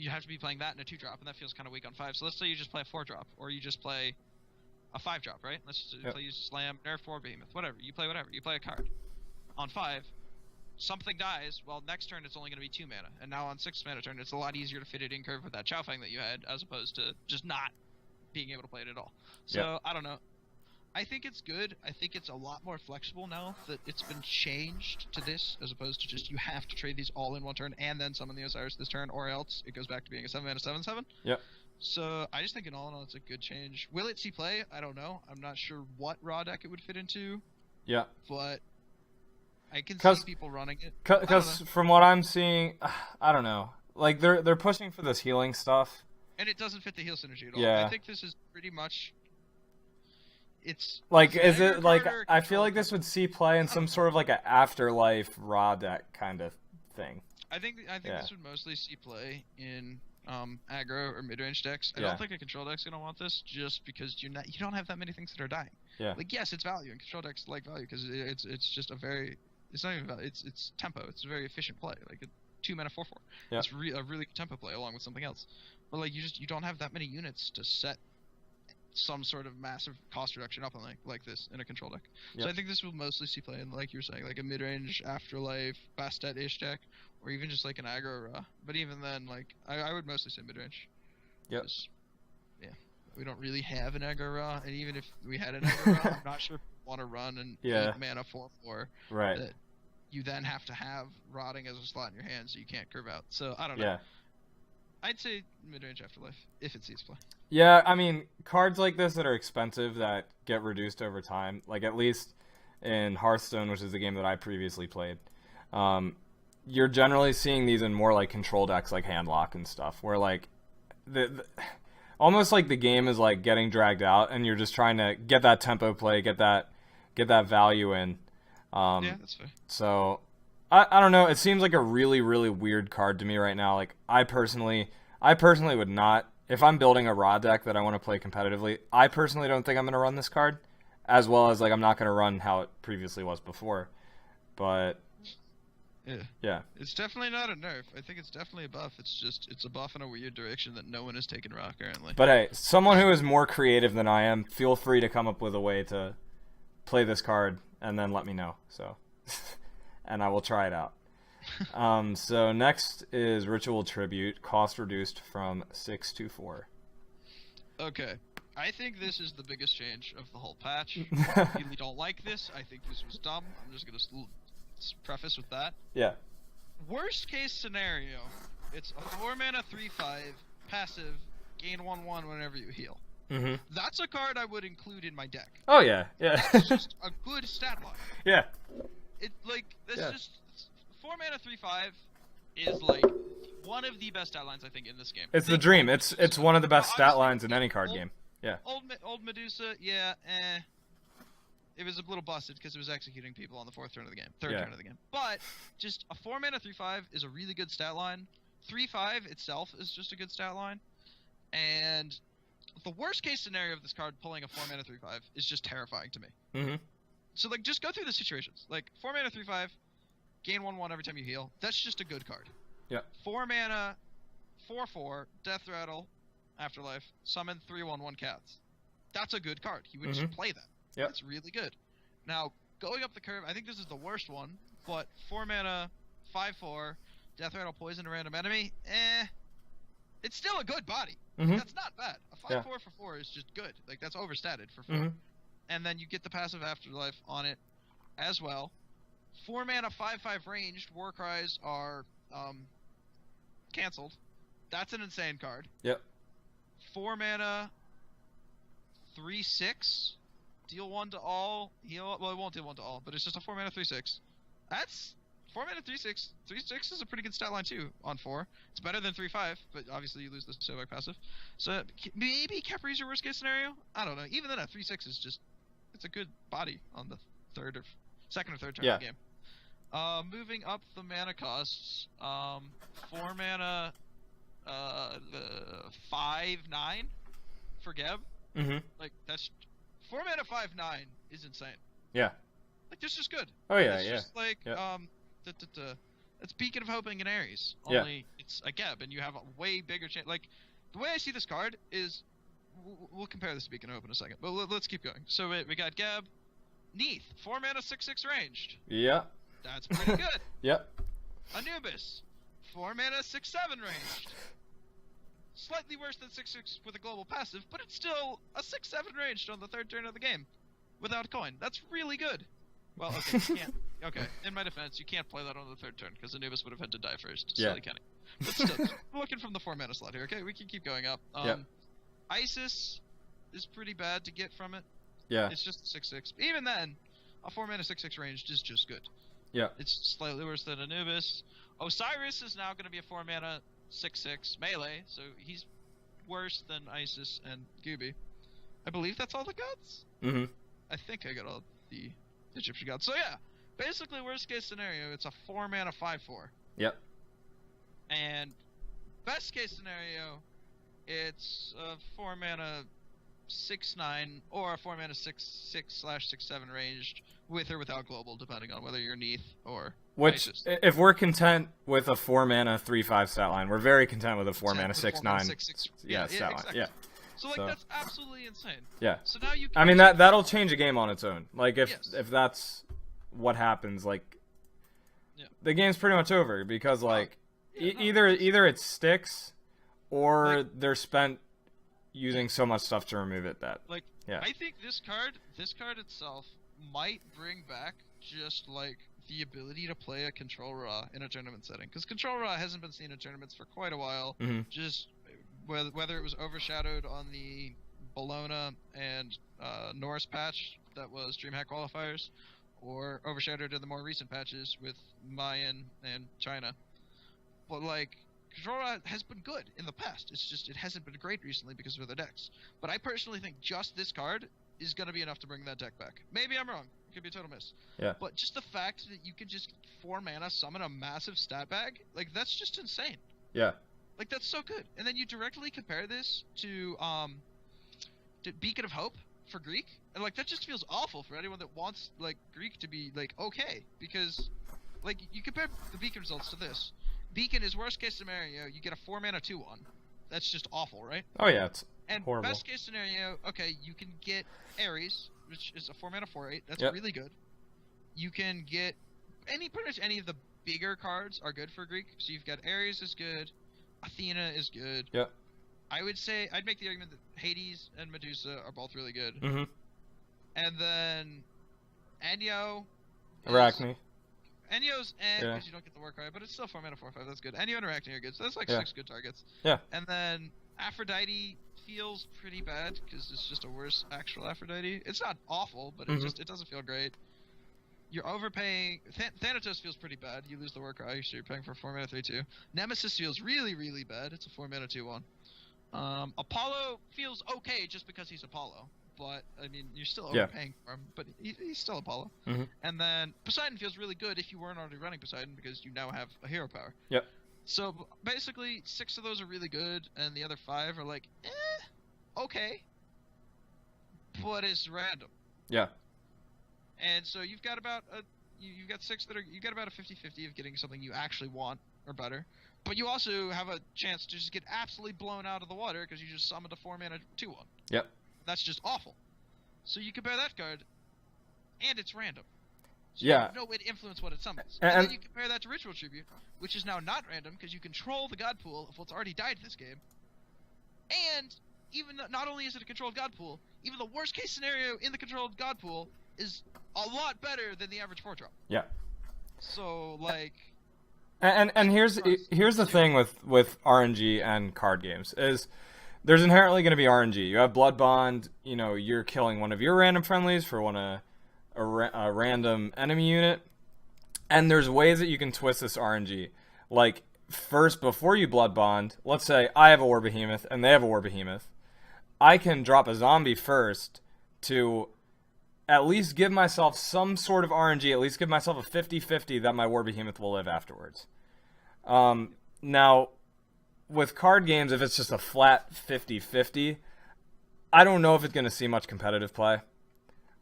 have to be playing that in a 2-drop, and that feels kind of weak on 5. So let's say you just play a 4-drop, or you just play a 5-drop, right? Let's just play you Slam, Nerf 4 Behemoth, whatever. You play whatever. You play a card. On 5, something dies, well, next turn it's only going to be 2 mana, and now on 6 mana turn it's a lot easier to fit it in curve with that Chow Fang that you had, as opposed to just not being able to play it at all. So, I don't know. I think it's good. I think it's a lot more flexible now that it's been changed to this, as opposed to just you have to trade these all in one turn and then summon the Osiris this turn, or else it goes back to being a 7 mana 7/7. Yep. So, I just think in all it's a good change. Will it see play? I don't know. I'm not sure what raw deck it would fit into. Yeah. But I can see people running it. Because from what I'm seeing, I don't know. Like they're pushing for this healing stuff, and it doesn't fit the heal synergy at all. Yeah. I think this is pretty much. It's like, is it like I feel like this would see play in some sort of like an afterlife raw deck kind of thing. I think this would mostly see play in aggro or mid-range decks. I don't think a control deck's gonna want this, just because you don't have that many things that are dying. Yeah. Like, yes, it's value, and control decks like value because it's just a very. It's not even value. It's tempo. It's a very efficient play, like a 2 mana 4/4. It's a really good tempo play along with something else. But like you don't have that many units to set some sort of massive cost reduction up on like this in a control deck. So I think this will mostly see play in, like you were saying, like a mid-range afterlife Bastet-ish deck, or even just like an aggro. But even then, like I would mostly say mid-range. Yep. We don't really have an aggro, and even if we had an aggro, I'm not sure if we want to run an 8 mana 4/4. Right. That you then have to have rotting as a slot in your hand, so you can't curve out. So I don't know. Yeah. I'd say mid-range afterlife if it sees play. Yeah, I mean, cards like this that are expensive that get reduced over time, like at least in Hearthstone, which is the game that I previously played, you're generally seeing these in more like control decks like Handlock and stuff, where like almost like the game is like getting dragged out, and you're just trying to get that tempo play, get that value in. Yeah, that's fair. So I don't know. It seems like a really, really weird card to me right now. Like I personally would not, if I'm building a raw deck that I want to play competitively, I personally don't think I'm going to run this card, as well as like I'm not going to run how it previously was before. But yeah, it's definitely not a nerf. I think it's definitely a buff. It's a buff in a weird direction that no one has taken raw currently. But hey, someone who is more creative than I am, feel free to come up with a way to play this card and then let me know. So. And I will try it out. So next is Ritual Tribute, cost reduced from 6 to 4. Okay. I think this is the biggest change of the whole patch. I really don't like this. I think this was dumb. I'm just going to preface with that. Yeah. Worst case scenario, it's a 4 mana 3/5 passive, gain 1/1 whenever you heal. Mm-hmm. That's a card I would include in my deck. Oh yeah, yeah. That's just a good stat line. Yeah. Just 4 mana 3/5 is like one of the best stat lines I think in this game. It's the dream. It's one of the best stat lines in any card game. Yeah. Old Medusa, it was a little busted because it was executing people on the third turn of the game. But just a 4 mana 3/5 is a really good stat line. 3/5 itself is just a good stat line, and the worst case scenario of this card pulling a 4 mana 3/5 is just terrifying to me. Mm-hmm. So like, just go through the situations. Like 4 mana 3/5, gain 1/1 every time you heal. That's just a good card. Yeah. 4 mana 4/4, Death Rattle, Afterlife, summon 3/1/1 cats. That's a good card. He would just play that. Yeah. That's really good. Now, going up the curve, I think this is the worst one, but 4 mana, 5/4, Death Rattle, Poison a random enemy, it's still a good body. Mm-hmm. That's not bad. A 5/4 for 4 is just good. Like, that's overstated for 4. Mm-hmm. And then you get the passive Afterlife on it as well. 4 mana, 5/5 ranged, Warcries are cancelled. That's an insane card. Yep. 4 mana, 3/6, deal 1 to all, heal. Well, it won't deal 1 to all, but it's just a 4 mana 3/6. That's 4 mana 3/6. 3/6 is a pretty good stat line too on 4. It's better than 3/5, but obviously you lose the Sobek passive. So maybe Capri's your worst case scenario. I don't know. Even then, a 3/6 is just, it's a good body on the second or third turn of the game. Moving up the mana costs, 4 mana, 5/9 for Geb. Mm-hmm. Like, that's 4 mana 5/9 is insane. Yeah. Like, this is good. Oh yeah, it's yeah. just like Yeah. it's Beacon of Hoping and Ares. Yeah. Only it's a Geb, and you have a way bigger chance. Like, the way I see this card is, we'll compare this to Beacon of Hope in a second, but let's keep going. So we got Geb, Neath, 4 mana 6/6 ranged. Yeah. That's pretty good. Yep. Anubis, 4 mana 6/7 ranged. Slightly worse than 6/6 with a global passive, but it's still a 6/7 ranged on the third turn of the game without coin. That's really good. Well, okay, you can't. Okay, in my defense, you can't play that on the third turn because Anubis would have had to die first. Yeah. Silly Kenny. But still, we're looking from the 4 mana slot here. Okay, we can keep going up. Yep. Isis is pretty bad to get from it. Yeah. It's just 6/6. Even then, a 4 mana 6/6 ranged is just good. Yeah. It's slightly worse than Anubis. Osiris is now going to be a 4 mana 6/6 melee, so he's worse than Isis and Gooby. I believe that's all the gods? Mm-hmm. I think I got all the Egyptian gods. So yeah, basically worst case scenario, it's a 4 mana 5/4. Yep. And best case scenario, it's a 4 mana 6/9 or a 4 mana 6/6/6/7 ranged with or without global, depending on whether you're Neath or Which, Isis. if we're content with a 4 mana 3/5 stat line, we're very content with a 4 mana 6/9. 6/6. Yeah, stat line. exactly. Yeah. So like that's absolutely insane. Yeah. So now you. I mean that'll change a game on its own. Like if that's what happens, the game's pretty much over because either it sticks or they're spent using so much stuff to remove it that I think this card itself might bring back just like the ability to play a Control Raw in a tournament setting, because Control Raw hasn't been seen in tournaments for quite a while. Mm-hmm. Just whether it was overshadowed on the Bologna and Norris patch that was DreamHack qualifiers, or overshadowed in the more recent patches with Mayan and China. But Control Raw has been good in the past. It's just it hasn't been great recently because of the decks. But I personally think just this card is going to be enough to bring that deck back. Maybe I'm wrong. It could be a total miss. Yeah. But just the fact that you can just 4 mana summon a massive stat bag, that's just insane. Yeah. That's so good. And then you directly compare this to Beacon of Hope for Greek, and that just feels awful for anyone that wants Greek to be okay, because you compare the Beacon results to this. Beacon is worst case scenario, you get a 4 mana 2/1. That's just awful, right? Oh yeah, it's and horrible. Best case scenario, okay, you can get Ares, which is a 4 mana 4/8. That's really good. You can get pretty much any of the bigger cards are good for Greek. So you've got Ares is good, Athena is good. Yep. I would say I'd make the argument that Hades and Medusa are both really good. Mm-hmm. And then Enyo. Arachne. Enyo's because you don't get the work right, but it's still 4 mana 4/5. That's good. Enyo and Arachne are good, so that's 6 good targets. Yeah. And then Aphrodite feels pretty bad because it's just a worse actual Aphrodite. It's not awful, but it doesn't feel great. You're overpaying. Thanatos feels pretty bad. You lose the work right, so you're paying for 4 mana 3/2. Nemesis feels really, really bad. It's a 4 mana 2/1. Apollo feels okay just because he's Apollo. But, I mean, you're still overpaying for him, but he's still Apollo. Mm-hmm. And then Poseidon feels really good if you weren't already running Poseidon because you now have a hero power. Yep. So, basically, 6 of those are really good, and the other 5 are okay. But it's random. Yeah. And so you've got about you've got 6 that are, you got about a 50-50 of getting something you actually want or better. But you also have a chance to just get absolutely blown out of the water because you just summoned a 4 mana 2/1. Yep. That's just awful. So you compare that card, and it's random. So Yeah. you have no way to influence what it summons. And And then you compare that to Ritual Tribute, which is now not random because you control the god pool of what's already died this game. And even not only is it a controlled god pool, even the worst case scenario in the controlled god pool is a lot better than the average 4-drop. Yeah. So like, and here's the thing with RNG and card games is there's inherently going to be RNG. You have Blood Bond, you know, you're killing one of your random friendlies for a random enemy unit, and there's ways that you can twist this RNG. Like, first, before you Blood Bond, let's say I have a War Behemoth and they have a War Behemoth, I can drop a zombie first to at least give myself some sort of RNG, at least give myself a 50-50 that my War Behemoth will live afterwards. Now, with card games, if it's just a flat 50-50, I don't know if it's going to see much competitive play,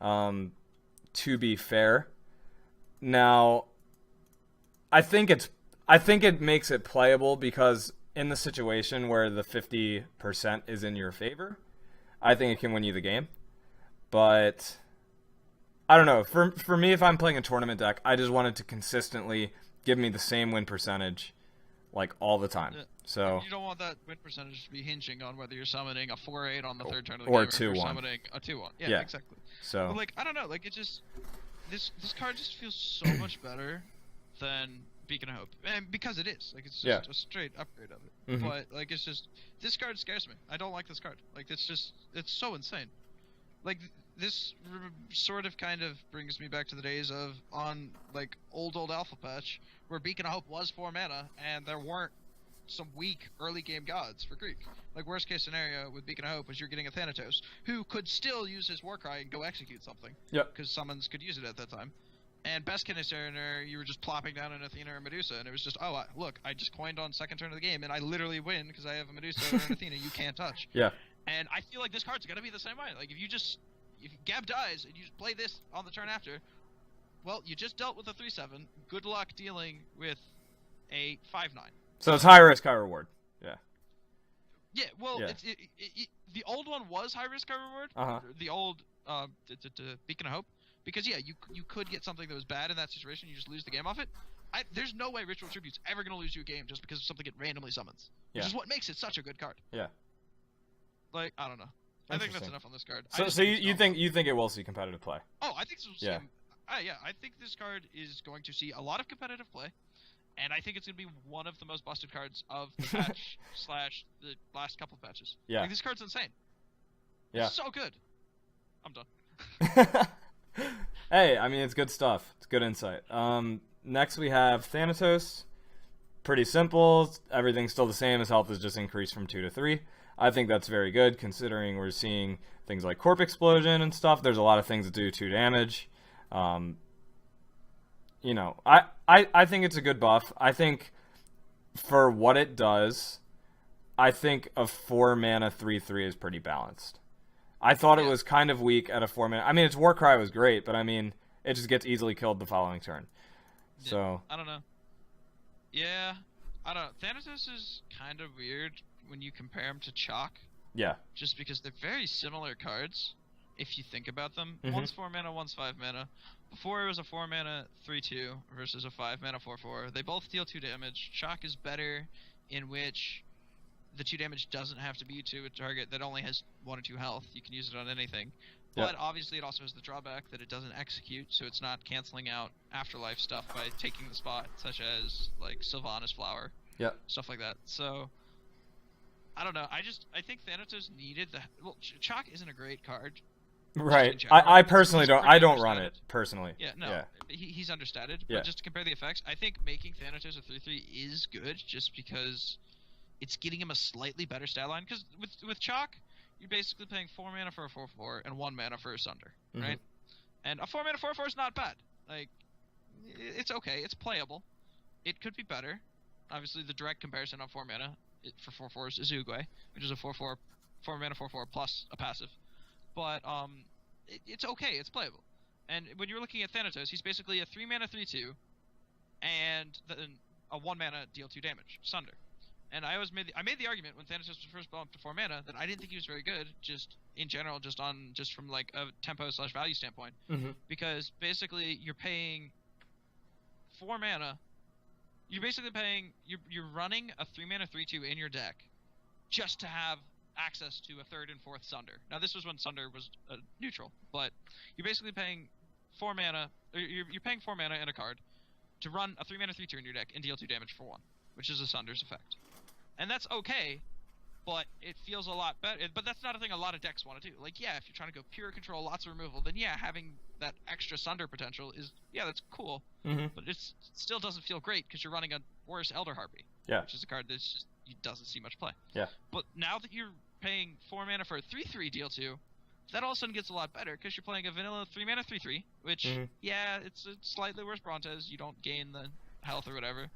to be fair. Now, I think it makes it playable because in the situation where the 50% is in your favor, I think it can win you the game. But I don't know. For me, if I'm playing a tournament deck, I just want it to consistently give me the same win percentage, like, all the time. Yeah. So You don't want that win percentage to be hinging on whether you're summoning a 4-8 on the third turn of the or game, or if you're 2-1. summoning a 2-1. Yeah, Yeah. exactly. So But like, I don't know, like, it just this card just feels so much better than Beacon of Hope, and because it is, like, it's just a straight upgrade of it. Mhm. But like, it's just, this card scares me. I don't like this card. Like, it's so insane. Like, this sort of kind of brings me back to the days of on like old Alpha Patch where Beacon of Hope was 4 mana and there weren't some weak early game gods for Greek. Like, worst case scenario with Beacon of Hope was you're getting a Thanatos who could still use his Warcry and go execute something. Yep. Because summons could use it at that time. And best case scenario, you were just plopping down an Athena or Medusa, and it was just, oh, look, I just coined on second turn of the game, and I literally win because I have a Medusa or an Athena you can't touch. Yeah. And I feel like this card's gonna be the same way. Like, if Gab dies and you just play this on the turn after, well, you just dealt with a 3/7. Good luck dealing with a 5/9. So it's high risk, high reward. Yeah. Yeah, well, Yeah. The old one was high risk, high reward. Uh-huh. The old Beacon of Hope, because yeah, you could get something that was bad in that situation. You just lose the game off it. There's no way Ritual Tribute's ever gonna lose you a game just because of something it randomly summons, which is what makes it such a good card. Yeah. Like, I don't know. I think that's enough on this card. So you think it will see competitive play? Oh, I think so. Yeah. I think this card is going to see a lot of competitive play, and I think it's going to be one of the most busted cards of the patch / the last couple of patches. Yeah. Like, this card's insane. Yeah. It's so good. I'm done. Hey, I mean, it's good stuff. It's good insight. Next we have Thanatos. Pretty simple. Everything's still the same. His health is just increased from 2 to 3. I think that's very good considering we're seeing things like Corp Explosion and stuff. There's a lot of things that do 2 damage. You know, I think it's a good buff. I think for what it does, I think a 4 mana 3/3 is pretty balanced. I thought it was kind of weak at a 4 mana. I mean, its Warcry was great, but I mean, it just gets easily killed the following turn. Yeah, So I don't know. Yeah, I don't know. Thanatos is kind of weird when you compare him to Chalk, yeah, just because they're very similar cards, if you think about them. Mhm. One's 4 mana, one's 5 mana. Before it was a 4 mana 3/2 versus a 5 mana 4/4. They both deal 2 damage. Chalk is better in which the 2 damage doesn't have to be to a target that only has 1 or 2 health. You can use it on anything. But obviously it also has the drawback that it doesn't execute, so it's not canceling out afterlife stuff by taking the spot, such as like Sylvanas Flower. yeah, Stuff like that. So I don't know. I think Thanatos needed the Chalk isn't a great card. right. in general. I It's personally pretty don't. I don't run it understated. personally. Yeah, no, Yeah. he's understated. Yeah. But just to compare the effects, I think making Thanatos a 3/3 is good, just because it's getting him a slightly better stat line. Because with Chalk, you're basically paying 4 mana for a 4/4 and 1 mana for a Sunder, right? And a 4 mana 4/4 is not bad. Like, it's okay. It's playable. It could be better. Obviously, the direct comparison on 4 mana for 4/4 is Uguay, which is a 4/4, 4 mana 4/4 plus a passive. But it's okay. It's playable. And when you're looking at Thanatos, he's basically a 3 mana 3/2, and then a 1 mana deal 2 damage, Sunder. And I made the argument when Thanatos was first bumped to 4 mana that I didn't think he was very good. Just in general, just from like a tempo/value standpoint, because basically you're paying 4 mana. You're basically paying you're running a 3-mana 3/2 in your deck just to have access to a 3rd and 4th Sunder. Now this was when Sunder was neutral, but you're basically paying 4 mana. Or you're paying 4 mana in a card to run a 3-mana 3/2 in your deck and deal 2 damage for 1, which is a Sunder's effect, and that's okay. But it feels a lot better. But that's not a thing a lot of decks want to do. Like, yeah, if you're trying to go pure control, lots of removal, then yeah, having that extra Sunder potential is, yeah, that's cool. But it still doesn't feel great because you're running a worse Elder Harpy. Yeah. Which is a card that just doesn't see much play. Yeah. But now that you're paying 4 mana for a 3/3 deal 2, that all of a sudden gets a lot better because you're playing a vanilla 3-mana 3/3, which, yeah, it's a slightly worse Brontes. You don't gain the health or whatever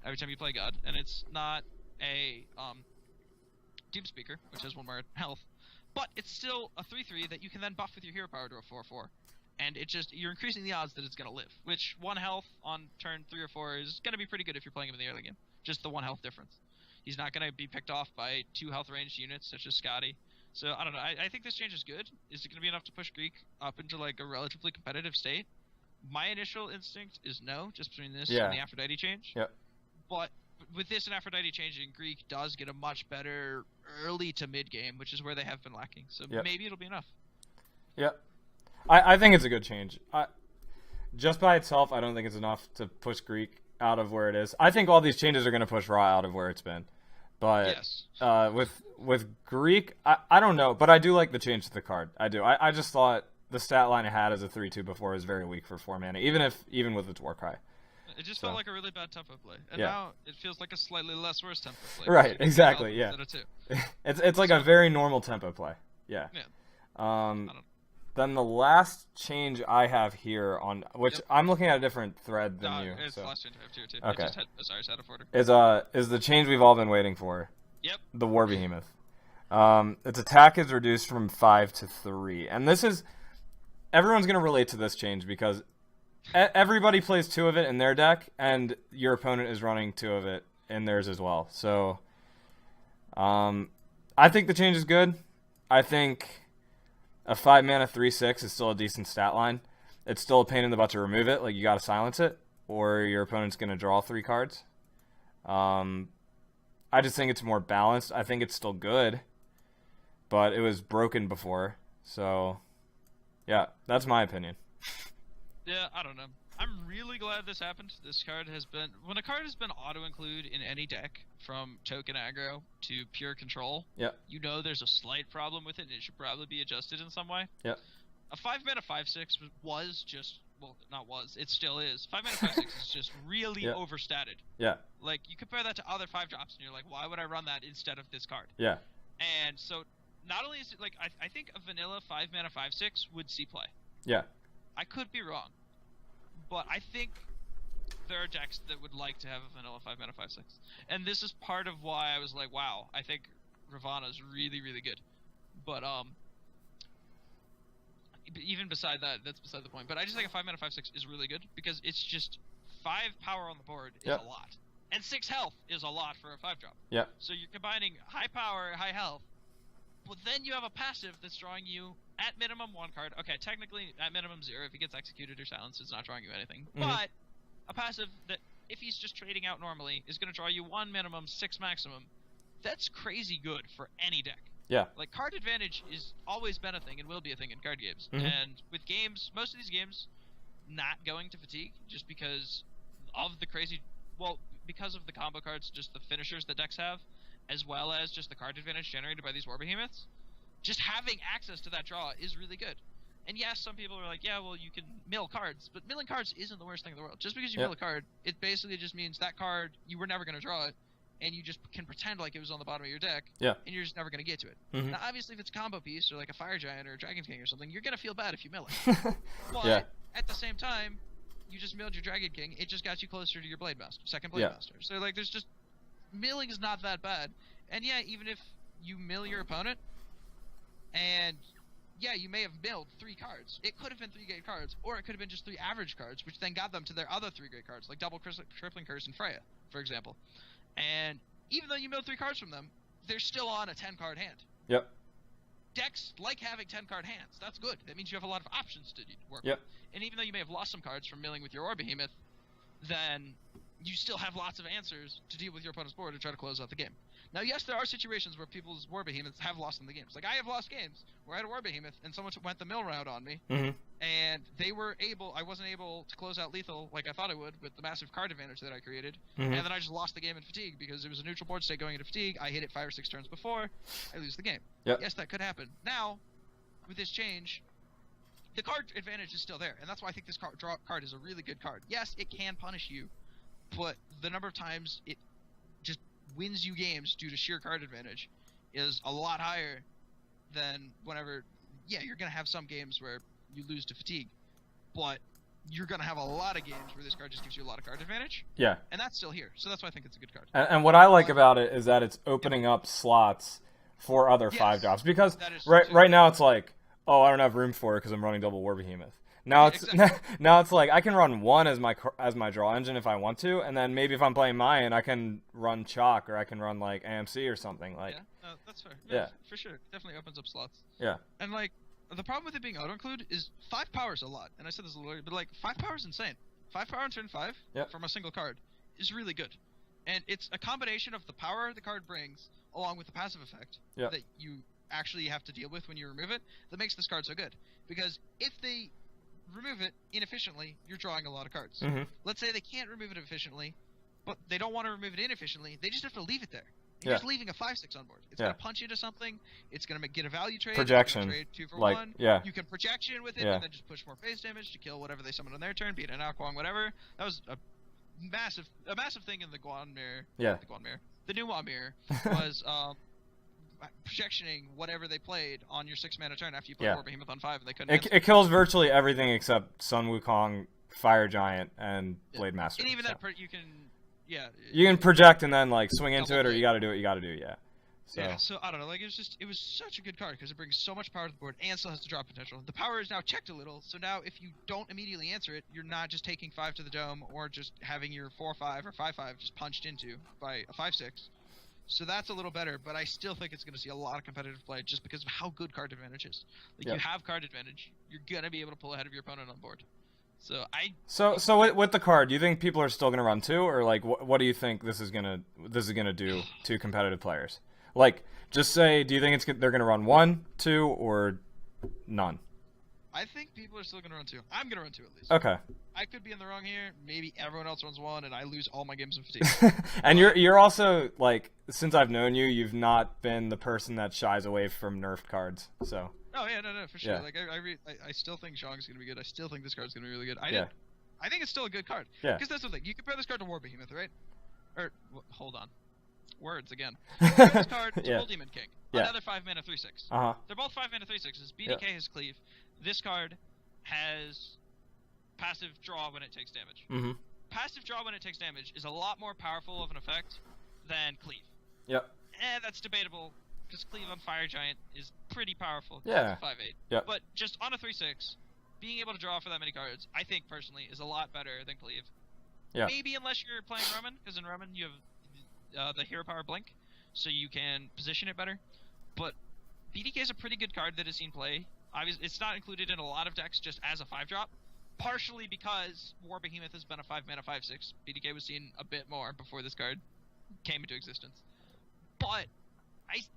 every time you play God, and it's not a Doom Speaker, which has 1 more health, but it's still a 3/3 that you can then buff with your hero power to a 4/4, and you're increasing the odds that it's going to live, which 1 health on turn 3 or 4 is going to be pretty good if you're playing him in the early game. Just the 1 health difference. He's not going to be picked off by 2 health ranged units such as Scotty. So I don't know. I think this change is good. Is it going to be enough to push Greek up into like a relatively competitive state? My initial instinct is no, just between this and the Aphrodite change. Yep. But with this and Aphrodite changing, Greek does get a much better early to mid game, which is where they have been lacking. So maybe it'll be enough. Yep. I think it's a good change. Just by itself, I don't think it's enough to push Greek out of where it is. I think all these changes are going to push Raw out of where it's been. But with Greek, I don't know. But I do like the change to the card. I do. I just thought the stat line it had as a 3/2 before was very weak for 4 mana, even with its Warcry. It just felt like a really bad tempo play, and now it feels like a slightly less worse tempo play. Right, exactly, yeah. It's like a very normal tempo play, yeah. Then the last change I have here on, which I'm looking at a different thread than you. It's the last change I have here too. Okay. I just had Osiris out of order. Is the change we've all been waiting for? Yep. The War Behemoth. Its attack is reduced from 5 to 3, and this is everyone's gonna relate to this change because everybody plays 2 of it in their deck, and your opponent is running 2 of it in theirs as well. So, I think the change is good. I think a 5-mana 3/6 is still a decent stat line. It's still a pain in the butt to remove it. Like, you got to silence it, or your opponent's going to draw 3 cards. I just think it's more balanced. I think it's still good, but it was broken before. So, yeah, that's my opinion. Yeah, I don't know. I'm really glad this happened. This card has been... When a card has been auto-include in any deck, from token aggro to pure control, you know there's a slight problem with it, and it should probably be adjusted in some way. Yeah. A 5-mana 5/6 was just... Well, not was. It still is. 5-mana 5/6 is just really overstated. Yeah. Like, you compare that to other 5-drops, and you're like, why would I run that instead of this card? Yeah. And so, not only is it... Like, I think a vanilla 5-mana 5/6 would see play. Yeah. I could be wrong, but I think there are decks that would like to have a vanilla 5-mana 5/6, and this is part of why I was like, wow, I think Ravana's really, really good. But even beside that, that's beside the point. But I just think a 5-mana 5/6 is really good because it's just 5 power on the board is a lot, and 6 health is a lot for a 5-drop. Yeah. So you're combining high power, high health, but then you have a passive that's drawing you at minimum 1 card. Okay, technically at minimum 0. If he gets executed or silenced, it's not drawing you anything. But a passive that, if he's just trading out normally, is going to draw you 1 minimum, 6 maximum. That's crazy good for any deck. Yeah. Like, card advantage is always been a thing and will be a thing in card games. And with games, most of these games, not going to fatigue just because of the crazy... Well, because of the combo cards, just the finishers that decks have, as well as just the card advantage generated by these War Behemoths. Just having access to that draw is really good. And yes, some people are like, yeah, well, you can mill cards, but milling cards isn't the worst thing in the world. Just because you mill a card, it basically just means that card, you were never going to draw it, and you just can pretend like it was on the bottom of your deck, and you're just never going to get to it. Now, obviously, if it's a combo piece, or like a Fire Giant or a Dragon King or something, you're going to feel bad if you mill it. But at the same time, you just milled your Dragon King, it just got you closer to your Blade Master, second Blade Master. So, like, there's just... Milling is not that bad. And yeah, even if you mill your opponent, and yeah, you may have milled 3 cards. It could have been 3 great cards, or it could have been just 3 average cards, which then got them to their other 3 great cards, like double Crippling Curse and Freya, for example. And even though you milled 3 cards from them, they're still on a 10-card hand. Yep. decks like having 10-card hands. That's good. That means you have a lot of options to work Yep. with. And even though you may have lost some cards from milling with your War Behemoth, then you still have lots of answers to deal with your opponent's board to try to close out the game. Now, yes, there are situations where people's War Behemoths have lost in the games. Like, I have lost games where I had a War Behemoth and someone went the mill route on me, and I wasn't able to close out lethal like I thought I would with the massive card advantage that I created, and then I just lost the game in fatigue because it was a neutral board state going into fatigue. I hit it 5 or 6 turns before, I lose the game. Yep. Yes, that could happen. Now, with this change, the card advantage is still there, and that's why I think this card is a really good card. Yes, it can punish you, but the number of times it just wins you games due to sheer card advantage is a lot higher than whenever, you're going to have some games where you lose to fatigue, but you're going to have a lot of games where this card just gives you a lot of card advantage. Yeah. And that's still here, so that's why I think it's a good card. And what I like about it is that it's opening up slots for other 5-drops, because right now it's like, oh, I don't have room for it because I'm running double War Behemoth. Now it's now it's like I can run one as my draw engine if I want to, and then maybe if I'm playing Mayan, I can run Chalk or I can run like AMC or something like. Yeah, no, that's fair. Yeah, for sure, definitely opens up slots. Yeah. And like the problem with it being auto include is 5 power is a lot, and I said this a little earlier, but like 5 power is insane. 5 power on turn 5 from a single card is really good, and it's a combination of the power the card brings along with the passive effect that you actually have to deal with when you remove it that makes this card so good. Because if they remove it inefficiently, you're drawing a lot of cards. Let's say they can't remove it efficiently, but they don't want to remove it inefficiently. They just have to leave it there. You're just leaving a 5/6 on board. It's going to punch into something. It's going to get a value trade. Projection. Trade 2 for like, 1. Yeah. You can projection with it and then just push more face damage to kill whatever they summon on their turn, be it an Akwang, whatever. That was a massive thing in the Guan Mirror. Yeah. The new Guan Mirror was projectioning whatever they played on your 6-mana turn after you put War Behemoth on 5 and they couldn't. It kills virtually everything except Sun Wukong, Fire Giant, and Blade Master. And even that you can, you can project and then like swing into it, or you got to do what you got to do. Yeah. So I don't know. Like it was such a good card because it brings so much power to the board and still has the drop potential. The power is now checked a little, so now if you don't immediately answer it, you're not just taking 5 to the dome or just having your 4/5 or 5/5 just punched into by a 5/6. So that's a little better, but I still think it's going to see a lot of competitive play just because of how good card advantage is. Like you have card advantage, you're gonna be able to pull ahead of your opponent on board. So with the card, do you think people are still gonna run 2, or like what do you think this is gonna do to competitive players? Like, just say, do you think they're gonna run 1, 2, or none? I think people are still gonna run 2. I'm gonna run 2 at least. Okay. I could be in the wrong here. Maybe everyone else runs 1, and I lose all my games in fatigue. And you're also like, since I've known you, you've not been the person that shies away from nerfed cards. So. Oh yeah, no, for sure. Yeah. Like I still think Zhong's gonna be good. I still think this card's gonna be really good. I think it's still a good card. Yeah. Because that's the thing. You compare this card to War Behemoth, right? Or hold on. Words again. Compare this card to Bull Demon King. Another 5-mana 3/6. They're both 5-mana 3/6s. BDK has cleave. This card has passive draw when it takes damage. Passive draw when it takes damage is a lot more powerful of an effect than cleave. Yep. That's debatable because cleave on Fire Giant is pretty powerful. Yeah. 5/8. Yep. But just on a 3/6, being able to draw for that many cards, I think personally, is a lot better than cleave. Yeah. Maybe unless you're playing Roman, because in Roman you have the Hero Power Blink, so you can position it better. But BDK is a pretty good card that has seen play. Obviously, it's not included in a lot of decks just as a 5-drop, partially because War Behemoth has been a 5-mana 5/6. BDK was seen a bit more before this card came into existence. But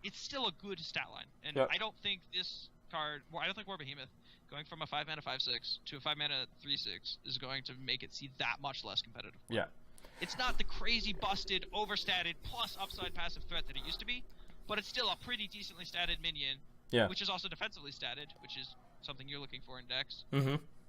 it's still a good stat line, and I don't think this card, I don't think War Behemoth going from a 5-mana 5/6 to a 5-mana 3/6 is going to make it see that much less competitive. Yeah. It's not the crazy busted, overstatted, plus upside passive threat that it used to be, but it's still a pretty decently statted minion, which is also defensively statted, which is something you're looking for in decks.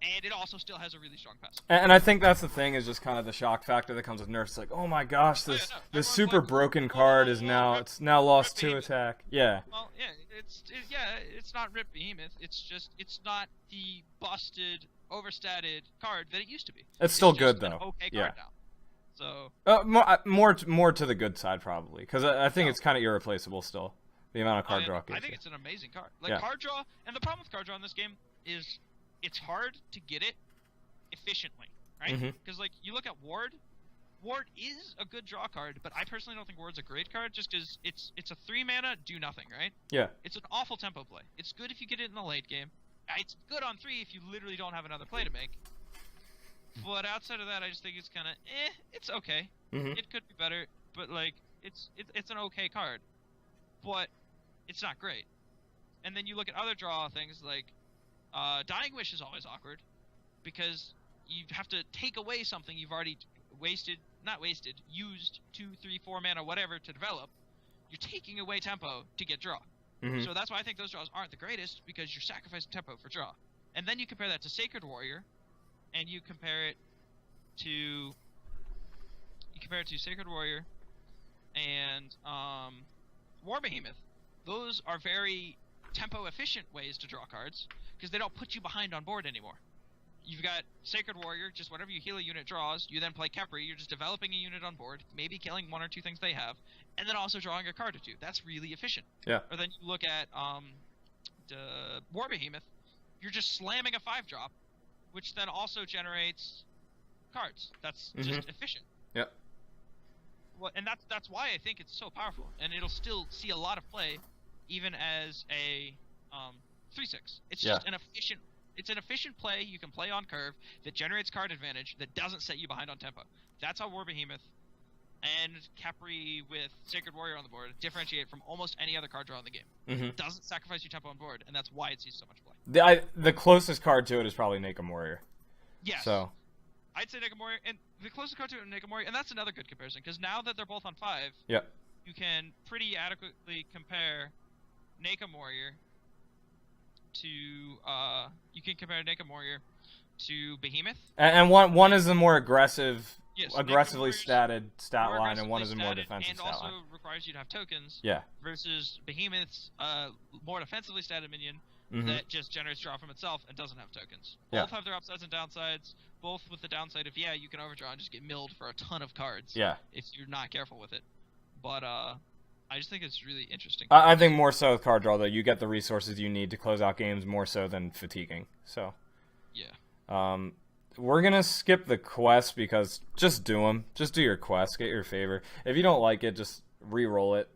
And it also still has a really strong passive. And I think that's the thing, is just kind of the shock factor that comes with nerfs. Like, oh my gosh, this super broken card is now lost 2 attack. Yeah. Well, it's not Rip Behemoth. It's not the busted, overstated card that it used to be. It's still good just though. An okay card now. So more to the good side probably, because I think it's kind of irreplaceable still. The amount of card draw. I think it's an amazing card. Like card draw, and the problem with card draw in this game is it's hard to get it efficiently, right? Because like you look at Ward, Ward is a good draw card, but I personally don't think Ward's a great card just because it's a 3 mana, do nothing, right? Yeah. It's an awful tempo play. It's good if you get it in the late game. It's good on 3 if you literally don't have another play to make. But outside of that, I just think it's kind of, it's okay. It could be better, but, like, it's an okay card. But it's not great. And then you look at other draw things, like, Dying Wish is always awkward, because you have to take away something you've already used 2, 3, 4 mana, whatever, to develop. You're taking away tempo to get draw. So that's why I think those draws aren't the greatest, because you're sacrificing tempo for draw. And then you compare that to Sacred Warrior, and you compare it to Sacred Warrior and War Behemoth. Those are very tempo efficient ways to draw cards, because they don't put you behind on board anymore. You've got Sacred Warrior, just whenever you heal a unit draws, you then play Kepri, you're just developing a unit on board, maybe killing 1 or 2 things they have, and then also drawing a card or 2. That's really efficient. Yeah. Or then you look at War Behemoth, you're just slamming a 5-drop, which then also generates cards. That's just efficient. Yep. Well, and that's why I think it's so powerful, and it'll still see a lot of play, even as a 3/6. It's just an efficient. It's an efficient play you can play on curve that generates card advantage that doesn't set you behind on tempo. That's how War Behemoth and Kepri with Sacred Warrior on the board differentiate from almost any other card draw in the game. It doesn't sacrifice you tempo on board, and that's why it sees so much play. The closest card to it is probably Nakam Warrior. Yes. So I'd say Nakam Warrior, and the closest card to it is Nakam Warrior, and that's another good comparison, because now that they're both on 5, you can pretty adequately compare Nakam Warrior to Behemoth. And one is a more aggressively statted line, and one is a more defensive and stat also line. requires you to have tokens. Yeah. Versus Behemoth's more defensively statted minion that just generates draw from itself and doesn't have tokens. Both have their upsides and downsides. Both with the downside of you can overdraw and just get milled for a ton of cards. Yeah. If you're not careful with it. But I just think it's really interesting. I think more so with card draw, though, you get the resources you need to close out games more so than fatiguing. So. Yeah. We're gonna skip the quest because just do them. Just do your quest. Get your favor. If you don't like it, just re-roll it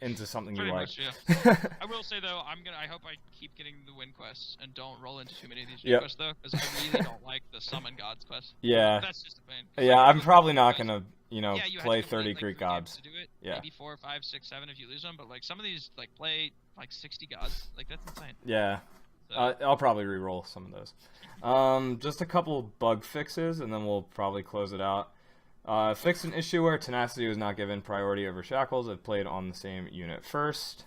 into something you like. Much, yeah. I will say though, I hope I keep getting the win quests and don't roll into too many of these new quests though, because I really don't like the summon gods quest. Yeah. That's just a pain. Yeah, I'm probably not gonna play 30 like, Greek gods. To do it. Yeah. Maybe 4, 5, 6, 7 if you lose them, but like some of these play like 60 gods. Like that's insane. Yeah. So. I'll probably re-roll some of those. Just a couple bug fixes, and then we'll probably close it out. Fixed an issue where Tenacity was not given priority over Shackles if played on the same unit first.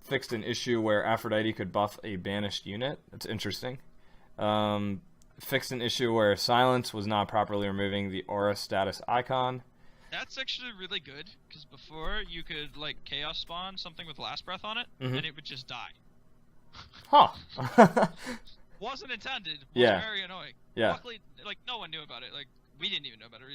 Fixed an issue where Aphrodite could buff a banished unit. That's interesting. Fixed an issue where Silence was not properly removing the aura status icon. That's actually really good, because before you could Chaos Spawn something with Last Breath on it, and it would just die. Huh. Wasn't intended. Was very annoying. Yeah. Luckily, no one knew about it. We didn't even know about it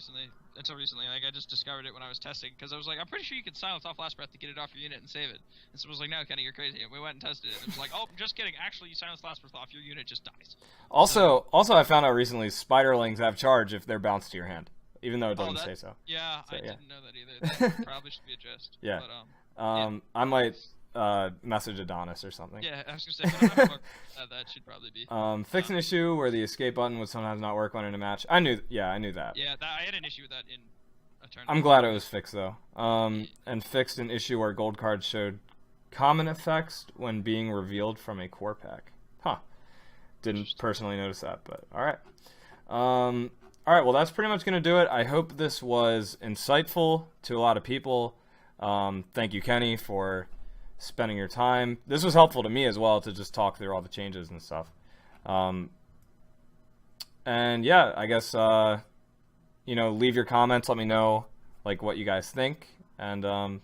until recently. I just discovered it when I was testing, because I was like, I'm pretty sure you can silence off Last Breath to get it off your unit and save it. And someone was like, no, Kenny, you're crazy. And we went and tested it. And it was like, oh, just kidding. Actually, you silence Last Breath off, your unit just dies. Also, I found out recently Spiderlings have charge if they're bounced to your hand, even though it doesn't say so. Yeah, I didn't know that either. That probably should be addressed. Yeah. But, I might message Adonis or something. Yeah, I was gonna say that should probably be. Fix an issue where the escape button would sometimes not work when in a match. I knew that. Yeah, I had an issue with that in a tournament. I'm glad it was fixed though. And fixed an issue where gold cards showed common effects when being revealed from a core pack. Huh. Didn't personally notice that, but all right. All right. Well, that's pretty much gonna do it. I hope this was insightful to a lot of people. Thank you, Kenny, for spending your time. This was helpful to me as well to just talk through all the changes and stuff. And yeah, I guess leave your comments. Let me know what you guys think. And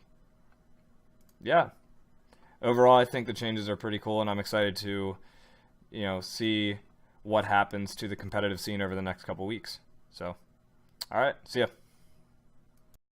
yeah, overall, I think the changes are pretty cool, and I'm excited to see what happens to the competitive scene over the next couple weeks. So, all right, see ya.